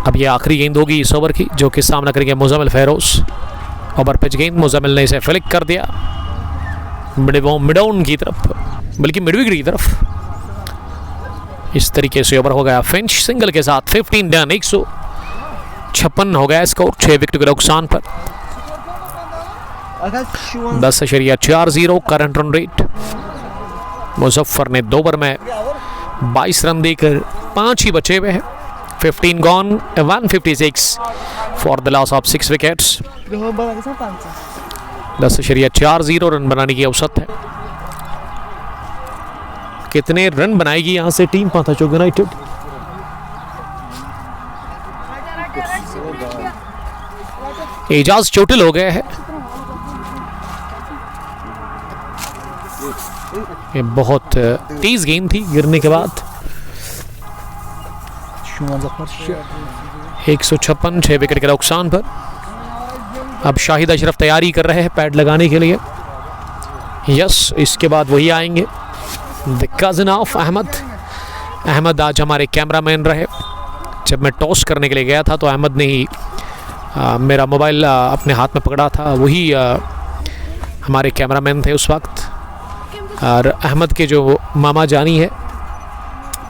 अब ये आखिरी गेंद होगी इस ओवर की, जो कि सामना करेंगे मुज़म्मिल फेरोज। ओवर पिच गेंद, मुज़म्मिल ने इसे फ्लिक कर दिया मिडॉन की तरफ, बल्कि मिडविकेट की तरफ। इस तरीके से ओवर हो गया फिंच सिंगल के साथ। 15 रन, 156 हो गया स्कोर 6 विकेट के नुकसान पर। 10.40 करंट रन रेट। मुजफ्फर ने 2 ओवर में 22 रन देकर 5 ही बचे हुए हैं। 15 gone, 156 for the loss of 6 wickets. 10.40 run बनाने की औसत है। कितने रन बनाएगी यहां से टीम पांथा चौक यूनाइटेड? एजाज चोटिल हो गए हैं। ये बहुत तेज गेंद थी गिरने के बाद। 156 6 विकेट के नुकसान पर। अब शाहिद अशरफ तैयारी कर रहे हैं पैड लगाने के लिए। यस, इसके बाद वही आएंगे the cousin of Ahmed. Ahmed आज हमारे कैमरामैन रहे। जब मैं टॉस करने के लिए गया था तो अहमद ने ही मेरा मोबाइल अपने हाथ में पकड़ा था। वही हमारे कैमरामैन थे उस वक्त। और अहमद के जो मामा जानी है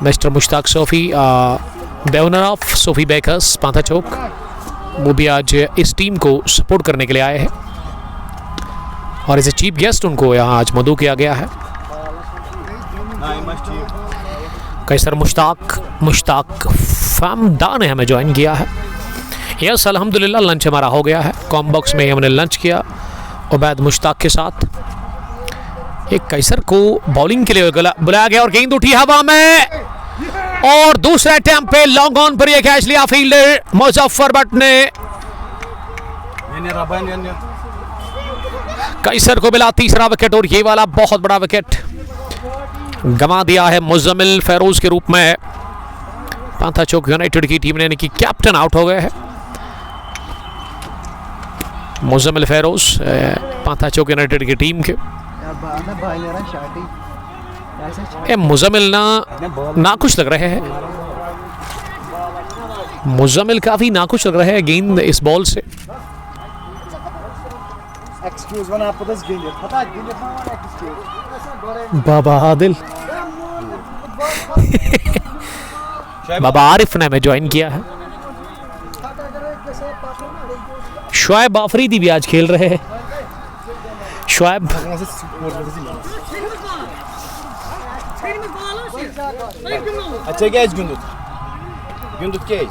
mister Mushtaq Sofi, the owner of Sofi bakers Pantha Chowk, वो भी आज इस टीम को सपोर्ट करने के लिए आए हैं और एज ए चीफ गेस्ट उनको यहाँ आज मदऊ किया गया है। कैसर मुश्ताक फामदा ने हमें ज्वाइन किया है। यस, अल्हम्दुलिल्लाह लंच हमारा हो गया है। कॉम बॉक्स में हमने लंच किया उबैद मुश्ताक के साथ। एक कैसर को बॉलिंग के लिए बुलाया गया और गेंद उठी हवा में और दूसरे अटेम्प्ट पे लॉन्ग ऑन पर यह कैच लिया फील्डर मुजफ्फर भट्ट ने। कैसर को मिला तीसरा विकेट और ये वाला बहुत बड़ा विकेट गंवा दिया है मुज़म्मिल फेरोज के रूप में। पांथा चौक यूनाइटेड की टीम ने, यानी कि कैप्टन आउट हो गए हैं। मुज़म्मिल फेरोज पांथा चौक यूनाइटेड की टीम के। मुज़म्मिल नाखुश लग रहे हैं। मुज़म्मिल काफी नाखुश लग रहे हैं गेंद इस बॉल से। बाबा आदिल बाबा आरिफ ने हमें ज्वाइन किया है। शुएब आफरीदी भी आज खेल रहे हैं। शुएब अच्छा कैच Gündüz कैच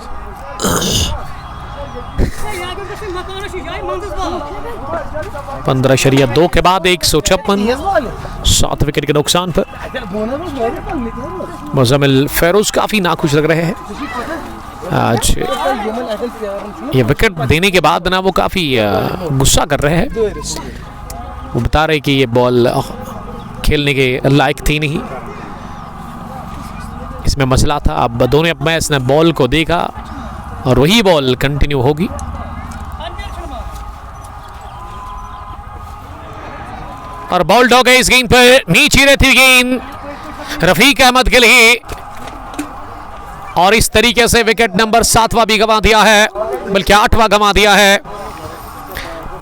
15.2 के बाद 156 7 विकेट के नुकसान पर। मुज़म्मिल फेरोज काफी नाखुश लग रहे हैं आज। ये विकेट देने के बाद ना वो काफी गुस्सा कर रहे हैं। वो बता रहे कि ये बॉल खेलने के लायक थी नहीं, इसमें मसला था। अब दोनों मैच ने बॉल को देखा और वही बॉल कंटिन्यू होगी। और बॉल्ड हो गई इस गेंद पर, नीचे रहती गेंद रफीक अहमद के लिए और इस तरीके से विकेट नंबर 7वां भी गंवा दिया है, बल्कि 8वां गंवा दिया है।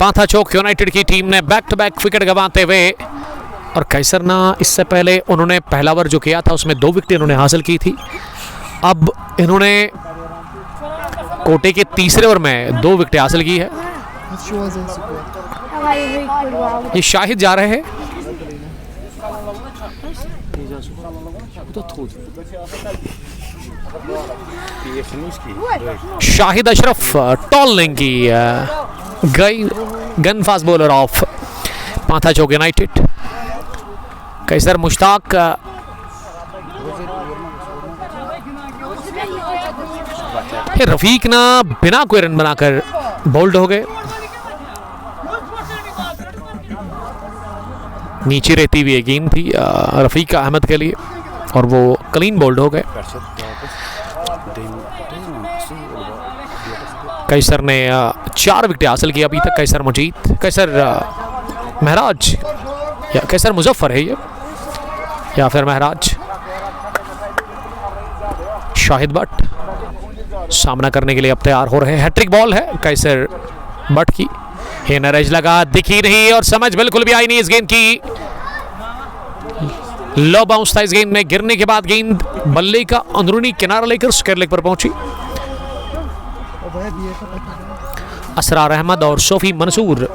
पांथा चौक यूनाइटेड की टीम ने बैक टू बैक विकेट गंवाते हुए, और कैसर ना इससे पहले उन्होंने पहला ओवर जो किया था उसमें 2 विकेट इन्होंने हासिल की थी। अब इन्होंने कोटे के तीसरे ओवर में 2 विकेट हासिल की है। ये शाहिद जा रहे हैं। शाहिद अशरफ टॉल लेंग की गई gun fast bowler of Pantha Chowk united. Kaiser Mushtaq Rafiq ना बिना कोई रन बनाकर बोल्ड हो गए। नीचे रहती हुई गेंद थी रफीक अहमद के लिए और वो क्लीन बोल्ड हो गए। कैसर ने 4 विकेट हासिल किया अभी तक। कैसर मजीद, कैसर महराज या कैसर मुजफ्फर है ये, या फिर महराज। शाहिद भट्ट सामना करने के लिए अब तैयार हो रहे हैं। हैट्रिक बॉल है कैसर भट्ट की। हे नरेज लगा, दिखी नहीं और समझ बिल्कुल भी आई नहीं इस गेंद की। लो बाउंस था इस गेंद में। गिरने के बाद गेंद बल्ले का अंदरूनी किनारा लेकर स्क्वायर लेग पर पहुंची। असरार अहमद और सोफी मंसूर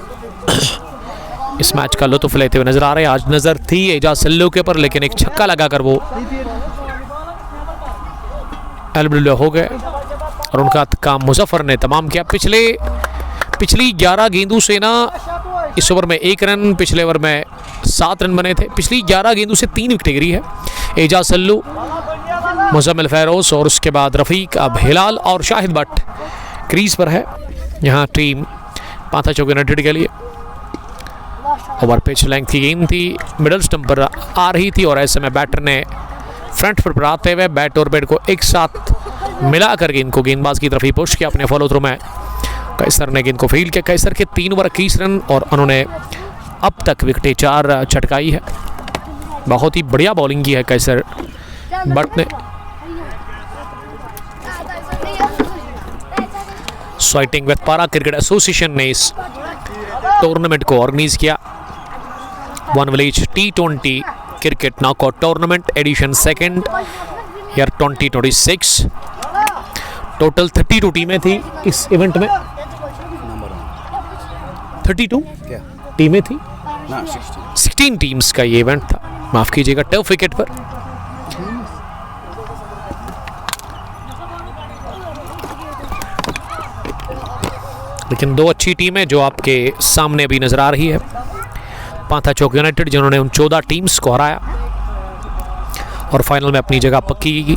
इस मैच का लुत्फ लेते हुए नजर आ रहे हैं। आज नजर थी एजाज सल्लू के ऊपर, लेकिन एक छक्का लगाकर वो एल्बिडब्ल्यू हो गए और उनका काम मुजफ्फर ने तमाम किया। पिछली 11 गेंदों से ना इस ओवर में 1 रन, पिछले ओवर में 7 रन बने थे। पिछली 11 गेंदों से 3 विकेट गिरी है। एजाज सल्लू, मुजम्मिल फैरोज और उसके बाद रफीक, अब हिलाल और शाहिद भट्ट क्रीज पर है। यहाँ टीम पांथा चौक यूनाइटेड के लिए ओवर पिच लेंथ की गेंद थी, मिडल स्टंप पर आ रही थी और ऐसे में बैटर ने फ्रंट पर आते हुए बैट और बैट को एक साथ मिलाकर गेंद को गेंदबाज की तरफ ही पुश किया। अपने फॉलो थ्रू में कैसर ने गेंद को फील्ड किया। कैसर के 3 ओवर 21 रन और उन्होंने अब तक विकेटें 4 चटकाई है। बहुत ही बढ़िया बॉलिंग की है कैसर भट्ट ने। स्वाइटिंग विद पारा क्रिकेट एसोसिएशन ने इस टूर्नामेंट को ऑर्गेनाइज किया। One village T20 cricket knockout tournament edition 2nd year 2026। Total 32 टीमें थी इस इवेंट में। 32 टीमें थी, 16 टीम्स का ये इवेंट था, माफ कीजिएगा, टफ विकेट पर। लेकिन 2 अच्छी टीमें जो आपके सामने भी नजर आ रही है। पांथा चौक यूनाइटेड जिन्होंने उन 14 टीम्स को हराया और फाइनल में अपनी जगह पक्की की।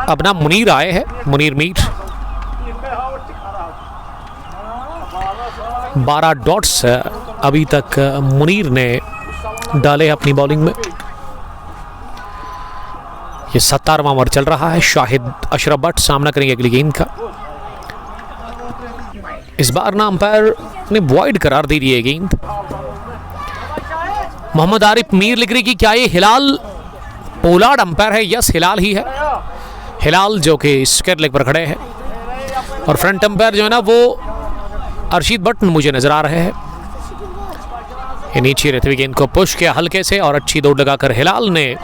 अब ना मुनीर आए हैं, मुनीर मीर 12 डॉट्स अभी तक मुनीर ने डाले अपनी बॉलिंग में। ये 17वां ओवर चल रहा है। शाहिद अशरफ भट्ट सामना करेंगे अगली गेंद का। इस बार ना अंपायर ने वॉइड करार दे दी है गेंद। मोहम्मद आरिफ मीर लिख रही कि क्या ये हिलाल पोलार्ड अंपायर है? यस, हिलाल ही है। हिलाल जो कि स्क्वायर लेग पर खड़े हैं और फ्रंट अंपायर जो है ना वो अर्शीद भट्ट मुझे नजर आ रहे हैं। ये नीचे रहते हुए गेंद को पुश किया हल्के से और अच्छी दौड़ लगाकर हिलाल ने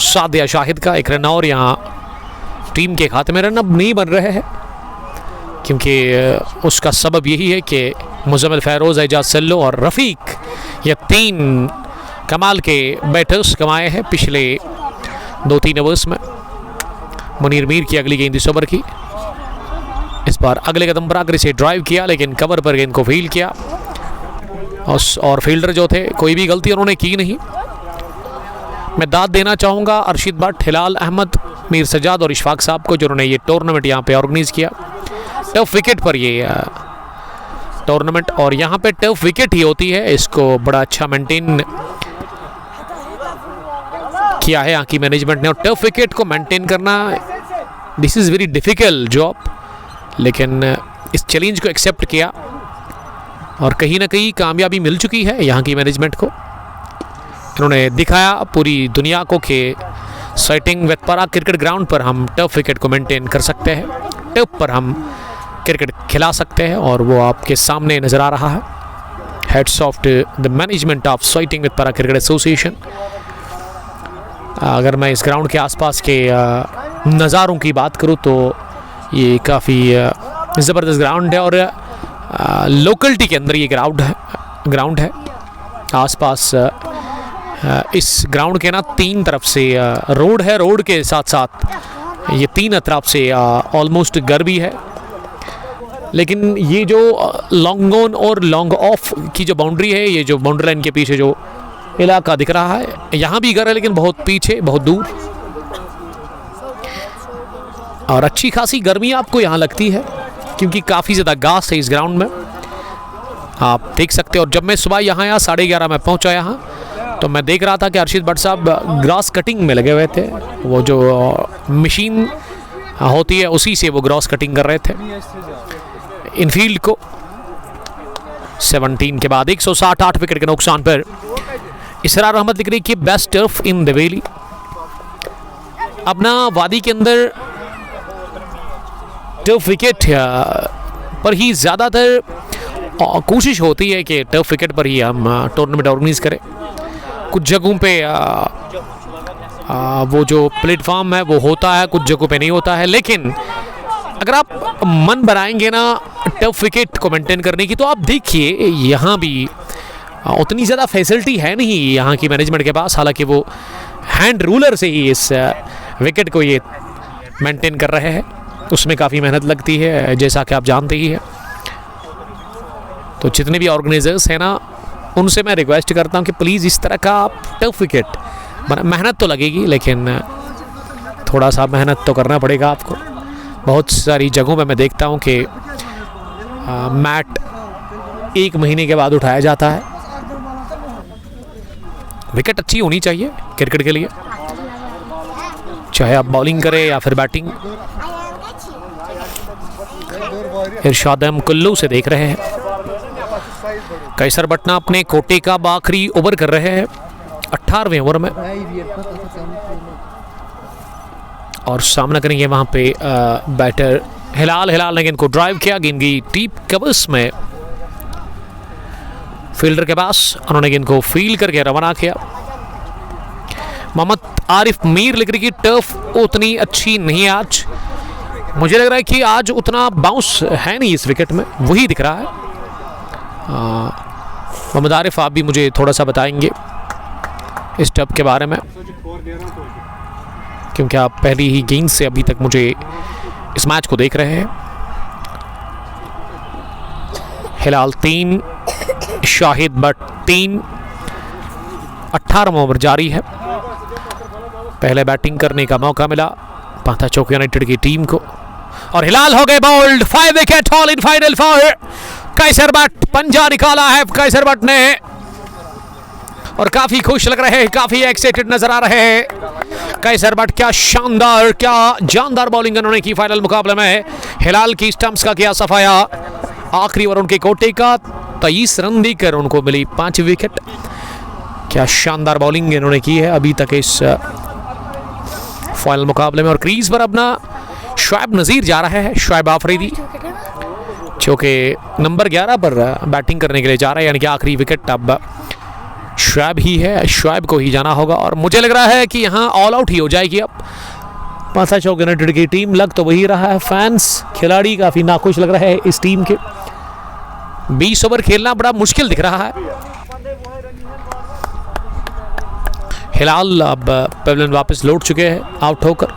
साथ दिया शाहिद का 1 रन। और यहाँ टीम के खाते में रन अब नहीं बन रहे हैं क्योंकि उसका सबब यही है कि मुजम्मिल फैरोज, एजाज सल्लू और रफीक ये 3 कमाल के बैटर्स कमाए हैं पिछले 2-3 ओवर्स में। मुनीर मीर की अगली गेंद इस ओवर की। इस बार अगले कदम पर आकर इसे ड्राइव किया लेकिन कवर पर गेंद को फील्ड किया और फील्डर जो थे कोई भी गलती उन्होंने की नहीं। मैं दाद देना चाहूँगा अर्शीद भट्ट, हिलाल अहमद, मीर सजाद और इशफाक साहब को जिन्होंने ये टूर्नामेंट यहाँ पे ऑर्गेनाइज किया। टफ विकेट पर ये टूर्नामेंट और यहाँ पे टफ विकेट ही होती है, इसको बड़ा अच्छा मेंटेन किया है यहाँ की मैनेजमेंट ने। और टफ विकेट को मेंटेन करना this is very difficult job, लेकिन इस चैलेंज को एक्सेप्ट किया और कहीं ना कहीं कामयाबी मिल चुकी है यहाँ की मैनेजमेंट को। इन्होंने दिखाया पूरी दुनिया को कि sighting with Para cricket ground पर हम टफ विकेट को मेंटेन कर सकते हैं, टफ पर हम क्रिकेट खिला सकते हैं और वो आपके सामने नज़र आ रहा है। Heads of the management of साइटिंग विद पारा क्रिकेट एसोसिएशन। अगर मैं इस ग्राउंड के आसपास के नज़ारों की बात करूं तो ये काफ़ी ज़बरदस्त ग्राउंड है और लोकलिटी के अंदर ये ग्राउंड है। आसपास इस ग्राउंड के ना 3 तरफ से रोड है, रोड के साथ साथ ये 3 तरफ से ऑलमोस्ट घर भी है। लेकिन ये जो लॉन्ग ऑन और लॉन्ग ऑफ की जो बाउंड्री है, ये जो बाउंड्री लाइन के पीछे जो इलाका दिख रहा है, यहाँ भी घर है लेकिन बहुत पीछे, बहुत दूर। और अच्छी खासी गर्मी आपको यहाँ लगती है क्योंकि काफ़ी ज़्यादा घास है इस ग्राउंड में, आप देख सकते हो। और जब मैं सुबह यहाँ आया 11:30 में पहुँचा यहाँ, तो मैं देख रहा था कि अर्शिद भट्ट साहब ग्रास कटिंग में लगे हुए थे। वो जो मशीन होती है उसी से वो ग्रास कटिंग कर रहे थे इनफील्ड को। 17 के बाद 168 विकेट के नुकसान पर इसरार अहमद लिख रही कि best turf in the valley. अपना वादी के अंदर टर्फ विकेट पर ही ज़्यादातर कोशिश होती है कि टर्फ विकेट पर ही हम टूर्नामेंट ऑर्गेनाइज करें। कुछ जगहों पे वो जो प्लेटफॉर्म है वो होता है, कुछ जगहों पे नहीं होता है। लेकिन अगर आप मन बनाएंगे ना टफ विकेट को मेंटेन करने की, तो आप देखिए यहाँ भी उतनी ज़्यादा फैसिलिटी है नहीं यहाँ की मैनेजमेंट के पास। हालांकि वो हैंड रूलर से ही इस विकेट को ये मेंटेन कर रहे हैं, उसमें काफ़ी मेहनत लगती है जैसा कि आप जानते ही हैं। तो जितने भी ऑर्गेनाइजर्स हैं ना, उनसे मैं रिक्वेस्ट करता हूँ कि प्लीज़ इस तरह का आप टफ विकेट, मेहनत तो लगेगी लेकिन थोड़ा सा मेहनत तो करना पड़ेगा आपको। बहुत सारी जगहों पे मैं देखता हूँ कि मैट 1 महीने के बाद उठाया जाता है। विकेट अच्छी होनी चाहिए क्रिकेट के लिए, चाहे आप बॉलिंग करें या फिर बैटिंग। इरशाद अहमद कुल्लू से देख रहे हैं। कैसर बटना अपने कोटे का आखिरी ओवर कर रहे हैं 18वें ओवर में, और सामना करेंगे वहां पे बैटर हिलाल। हिलाल ने गेंद को ड्राइव किया, गेंद की डीप कवर्स में फील्डर के पास, उन्होंने गेंद को फील्ड करके रवाना किया। मोहम्मद आरिफ मीर लिख रही कि टर्फ उतनी अच्छी नहीं है आज। मुझे लग रहा है कि आज उतना बाउंस है नहीं इस विकेट में, वही दिख रहा है। मोहम्मद आरिफ, आप भी मुझे थोड़ा सा बताएंगे इस टर्फ के बारे में, क्योंकि आप पहली ही गेंद से अभी तक मुझे इस मैच को देख रहे हैं। हिलाल 3, शाहिद बट 3, 18वां ओवर जारी है। पहले बैटिंग करने का मौका मिला पांथा चौक यूनाइटेड की टीम को, और हिलाल हो गए bowled. 5 wicket haul in final for Qaiser Bhat. पंजा निकाला है कैसर बट ने, और काफी खुश लग रहे हैं, काफी एक्साइटेड नजर आ रहे हैं कैसर बट। क्या शानदार, क्या जानदार बॉलिंग उन्होंने की फाइनल मुकाबले में। हिलाल की स्टंप्स का किया सफाया। आखिरी ओवर उनके कोटे का 23 रन देकर उनको मिली 5 विकेट। क्या शानदार बॉलिंग इन्होंने की है अभी तक इस फाइनल मुकाबले में। और क्रीज पर अपना शुएब नज़ीर जा रहा है, शुएब आफरीदी, जो कि नंबर 11 पर बैटिंग करने के लिए जा रहा है, यानी कि आखिरी विकेट अब शुएब ही है, शुएब को ही जाना होगा। और मुझे लग रहा है कि यहाँ ऑल आउट ही हो जाएगी अब पांथा चौक यूनाइटेड की टीम। लग तो वही रहा है, फैंस खिलाड़ी काफ़ी नाखुश लग रहे हैं इस टीम के। 20 ओवर खेलना बड़ा मुश्किल दिख रहा है। हिलाल अब पेवलियन वापस लौट चुके हैं आउट होकर,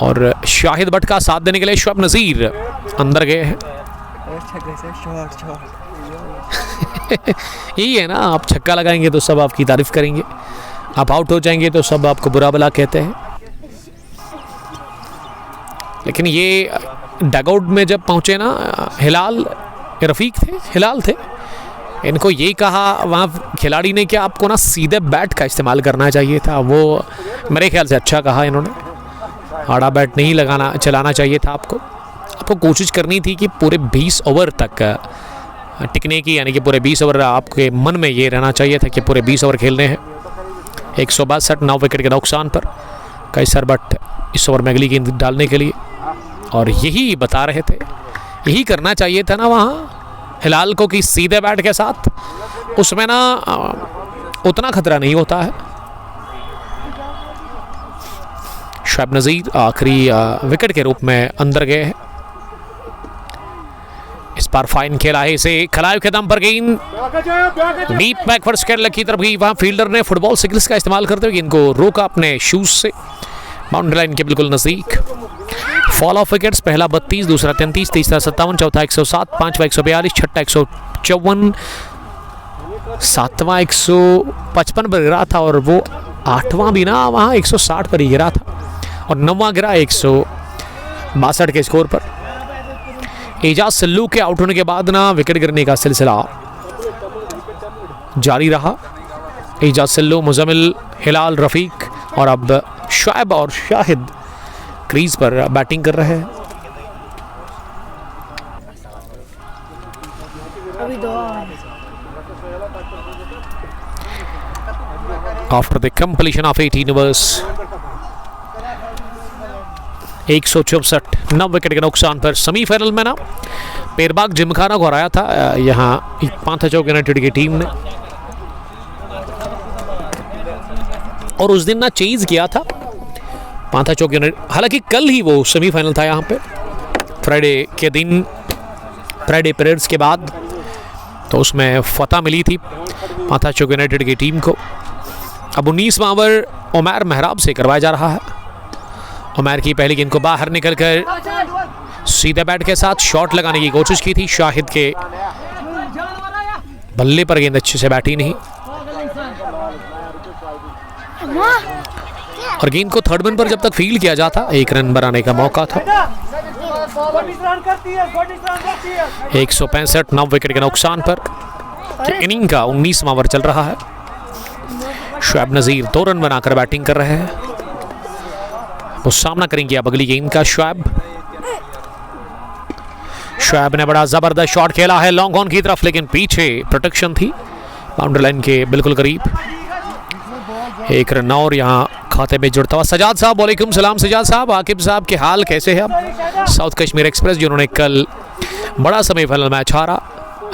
और शाहिद बट का साथ देने के लिए शुएब नज़ीर अंदर गए हैं। यही है ना, आप छक्का लगाएंगे तो सब आपकी तारीफ करेंगे, आप आउट हो जाएंगे तो सब आपको बुरा भला कहते हैं। लेकिन ये डगआउट में जब पहुंचे ना, हिलाल रफीक थे, हिलाल थे, इनको ये कहा वहाँ खिलाड़ी ने कि आपको ना सीधे बैट का इस्तेमाल करना चाहिए था। वो मेरे ख्याल से अच्छा कहा इन्होंने, आड़ा बैट नहीं चलाना चाहिए था आपको कोशिश करनी थी कि पूरे 20 ओवर तक टिकने की, यानी कि पूरे 20 ओवर आपके मन में ये रहना चाहिए था कि पूरे 20 ओवर खेलने हैं। 162 9 विकेट के नुकसान पर कैसर बट इस ओवर में अगली गेंद डालने के लिए, और यही बता रहे थे, यही करना चाहिए था ना वहाँ हिलाल को कि सीधे बैट के साथ उसमें ना उतना खतरा नहीं होता है। शुएब नज़ीर आखिरी विकेट के रूप में अंदर गए हैं। इस बार फाइन खेला है इसे, खिलाड़ी के दम पर गेंद डीप बैकवर्ड स्क्वायर लेग की तरफ गई। वहां फील्डर ने फुटबॉल सिग्नल्स का इस्तेमाल करते हुए गेंद को रोका अपने शूज से बाउंड्री लाइन के बिल्कुल नजदीक। फॉल ऑफ विकेट्स, पहला 32, दूसरा 33, तीसरा 57, चौथा 107, पांचवा 142, छठा 154, सातवां 155 पर गिरा था और वो आठवां भी ना वहाँ 160 पर ही गिरा था और नौवां गिरा 162 के स्कोर पर। एजाज सल्लू के आउट होने के बाद ना विकेट गिरने का सिलसिला जारी रहा। एजाज सल्लू, मुजम्मिल, हिलाल, रफीक और अब शुएब और शाहिद क्रीज पर बैटिंग कर रहे हैं। अभी दो After the completion of 18 overs, 164, 9 wicket के नुकसान पर सेमीफाइनल में ना पेरबाग जिमखाना को हराया था यहाँ पांथा चौक यूनाइटेड की टीम ने, और उस दिन ना चेज किया था पांथा चौक यूनाइटेड। हालांकि कल ही वो सेमीफाइनल था यहाँ पे, फ्राइडे के दिन, फ्राइडे पीरियड्स के बाद, तो उसमें फतह मिली थी पांथा चौक यूनाइटेड की टीम को। अब 19वां ओवर उमैर मेहराब से करवाया जा रहा है। उमैर की पहली गेंद को बाहर निकलकर सीधे बैट के साथ शॉट लगाने की कोशिश की थी, शाहिद के बल्ले पर गेंद अच्छे से बैठी नहीं और गेंद को थर्ड मैन पर जब तक फील्ड किया जाता 1 रन बनाने का मौका था। 165, 9 विकेट के नुकसान पर इनिंग का 19वां ओवर चल रहा है। शुएब नज़ीर 2 रन बनाकर बैटिंग कर रहे हैं, वो सामना करेंगे अब अगली गेंद का। शुएब ने बड़ा जबरदस्त शॉट खेला है लॉन्ग ऑन की तरफ, लेकिन पीछे प्रोटेक्शन थी बाउंड्री लाइन के बिल्कुल करीब। 1 रन और यहाँ खाते में जुड़ता हुआ सजाद साहब, वालेकुम सलाम सजाद साहब। आकिब साहब के हाल कैसे हैं अब? साउथ कश्मीर एक्सप्रेस जिन्होंने कल बड़ा सेमीफाइनल मैच हारा,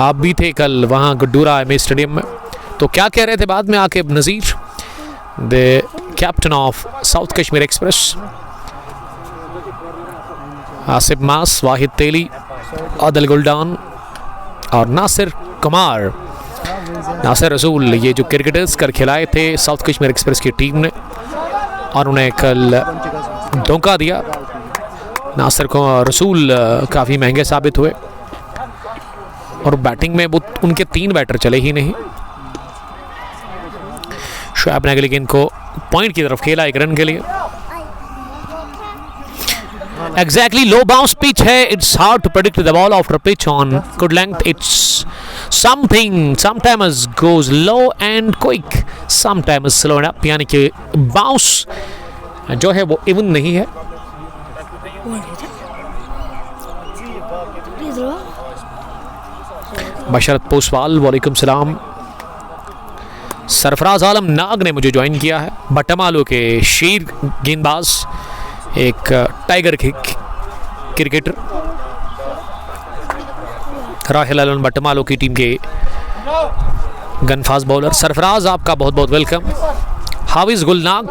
आप भी थे कल वहाँ गुड्डूरा एम स्टेडियम में, तो क्या कह रहे थे बाद में Aqib Nazir, the captain of south Kashmir express? Asif मास, वाहिद तेली, आदिल गुलडान और नासिर कुमार, नासिर रसूल, ये जो क्रिकेटर्स कल खिलाए थे साउथ कश्मीर एक्सप्रेस की टीम ने और उन्हें कल धोखा दिया। नासिर को रसूल काफ़ी महंगे साबित हुए और बैटिंग में वो उनके 3 बैटर चले ही नहीं। शुएब ने अगली गेंद को पॉइंट की तरफ खेला 1 रन के लिए। Exactly, low bounce pitch है, it's hard to predict the ball after pitch on good length. It's sometimes goes low and quick, sometimes slow and up, यानी कि bounce जो है वो even नहीं है। बशरत पोसवाल, वालेकुम सलाम। सरफराज आलम नाग ने मुझे ज्वाइन किया है, बटमालू के शेर गेंदबाज, एक टाइगर क्रिकेटर, राहिल अलन बटमालू की टीम के गनफाज बॉलर। सरफराज आपका बहुत बहुत welcome. How is Gulnag?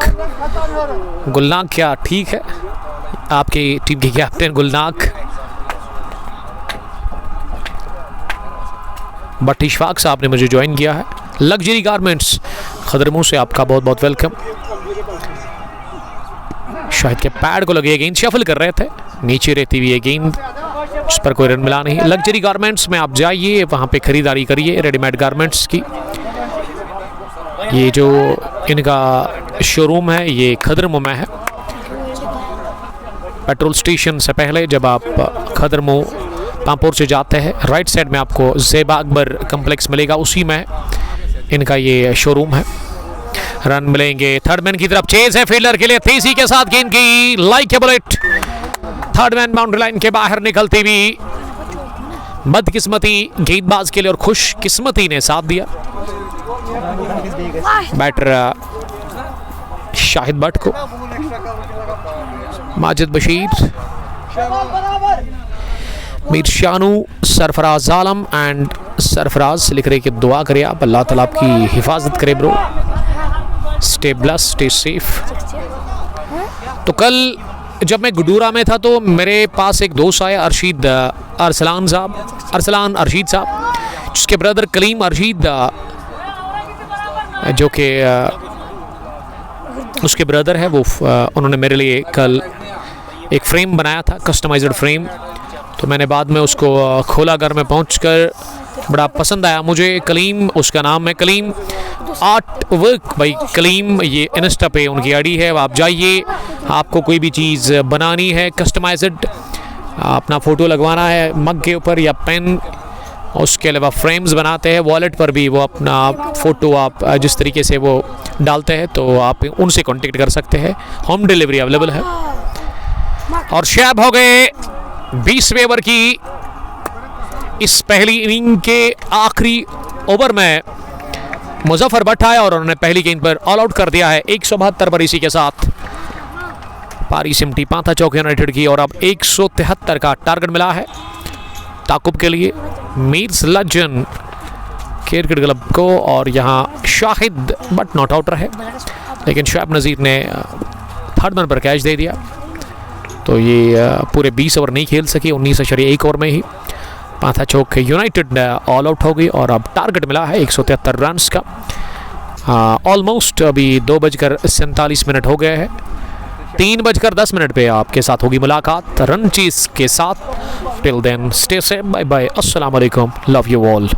Gulnag क्या ठीक है? आपकी टीम के कैप्टन गुलनाग। बट इशफाक साहब ने मुझे ज्वाइन किया है। लग्जरी गारमेंट्स खदरमू से आपका बहुत बहुत वेलकम। शाहिद के पैड को लगे गेंद शफल कर रहे थे, नीचे रहती हुई ये गेंद, उस पर कोई रन मिला नहीं। लग्जरी गारमेंट्स में आप जाइए, वहाँ पे खरीदारी करिए रेडीमेड गारमेंट्स की। ये जो इनका शोरूम है ये खदरमू में है, पेट्रोल स्टेशन से पहले जब आप खदरमू पामपुर से जाते हैं राइट साइड में आपको ज़ेबा अकबर कम्प्लेक्स मिलेगा, उसी में इनका ये शोरूम है। रन मिलेंगे थर्ड मैन की तरफ, चेज है फील्डर के लिए, तेजी के साथ गेंद की like a bullet, third man boundary line के बाहर निकलती हुई बदकिस्मती गेंदबाज के लिए और खुश किस्मती ने साथ दिया बैटर शाहिद भट्ट को। माजिद बशीर, मीर शानू, सरफराज आलम एंड सरफराज लिख रहे कि दुआ करिए आप, अल्लाह ताला आपकी हिफाजत करे bro, stay blessed, stay safe. तो कल जब मैं गुडूरा में था तो मेरे पास एक दोस्त आया अरसलान अरशीद साहब, जिसके ब्रदर कलीम अरशीद जो कि उसके ब्रदर है, वो उन्होंने मेरे लिए कल एक फ्रेम बनाया था, कस्टमाइज्ड फ्रेम। तो मैंने बाद में उसको खोला, घर में पहुंचकर बड़ा पसंद आया मुझे। कलीम उसका नाम है, कलीम आर्ट वर्क भाई कलीम, ये इंस्टा पे उनकी आईडी है, आप जाइए। आपको कोई भी चीज़ बनानी है कस्टमाइज्ड, अपना फ़ोटो लगवाना है मग के ऊपर या पेन, उसके अलावा फ्रेम्स बनाते हैं, वॉलेट पर भी वो अपना फ़ोटो आप जिस तरीके से वो डालते हैं तो आप उनसे कांटेक्ट कर सकते हैं। होम डिलीवरी अवेलेबल है। और शैब हो गए 20वें ओवर की इस पहली इनिंग के आखिरी ओवर में मुजफ्फर भट्ट आया और उन्होंने पहली गेंद पर ऑल आउट कर दिया है 172 पर। इसी के साथ पारी सिमटी 5 चौक यूनाइटेड की और अब 173 का टारगेट मिला है ताकुब के लिए मीर्स लज्जन क्रिकेट क्लब को। और यहाँ शाहिद बट नॉट आउट रहे, लेकिन शुएब नज़ीर ने थर्ड मैन पर कैच दे दिया, तो ये पूरे 20 ओवर नहीं खेल सकी, 19.1 ओवर में ही 5 चौक यूनाइटेड ऑल आउट हो गई और अब टारगेट मिला है 173 रन्स का। ऑलमोस्ट अभी 2:47 हो गए हैं। 3:10 पे आपके साथ होगी मुलाकात रन चीज के साथ। Till then stay safe, bye bye, अस्सलाम वालेकुम, लव यू ऑल।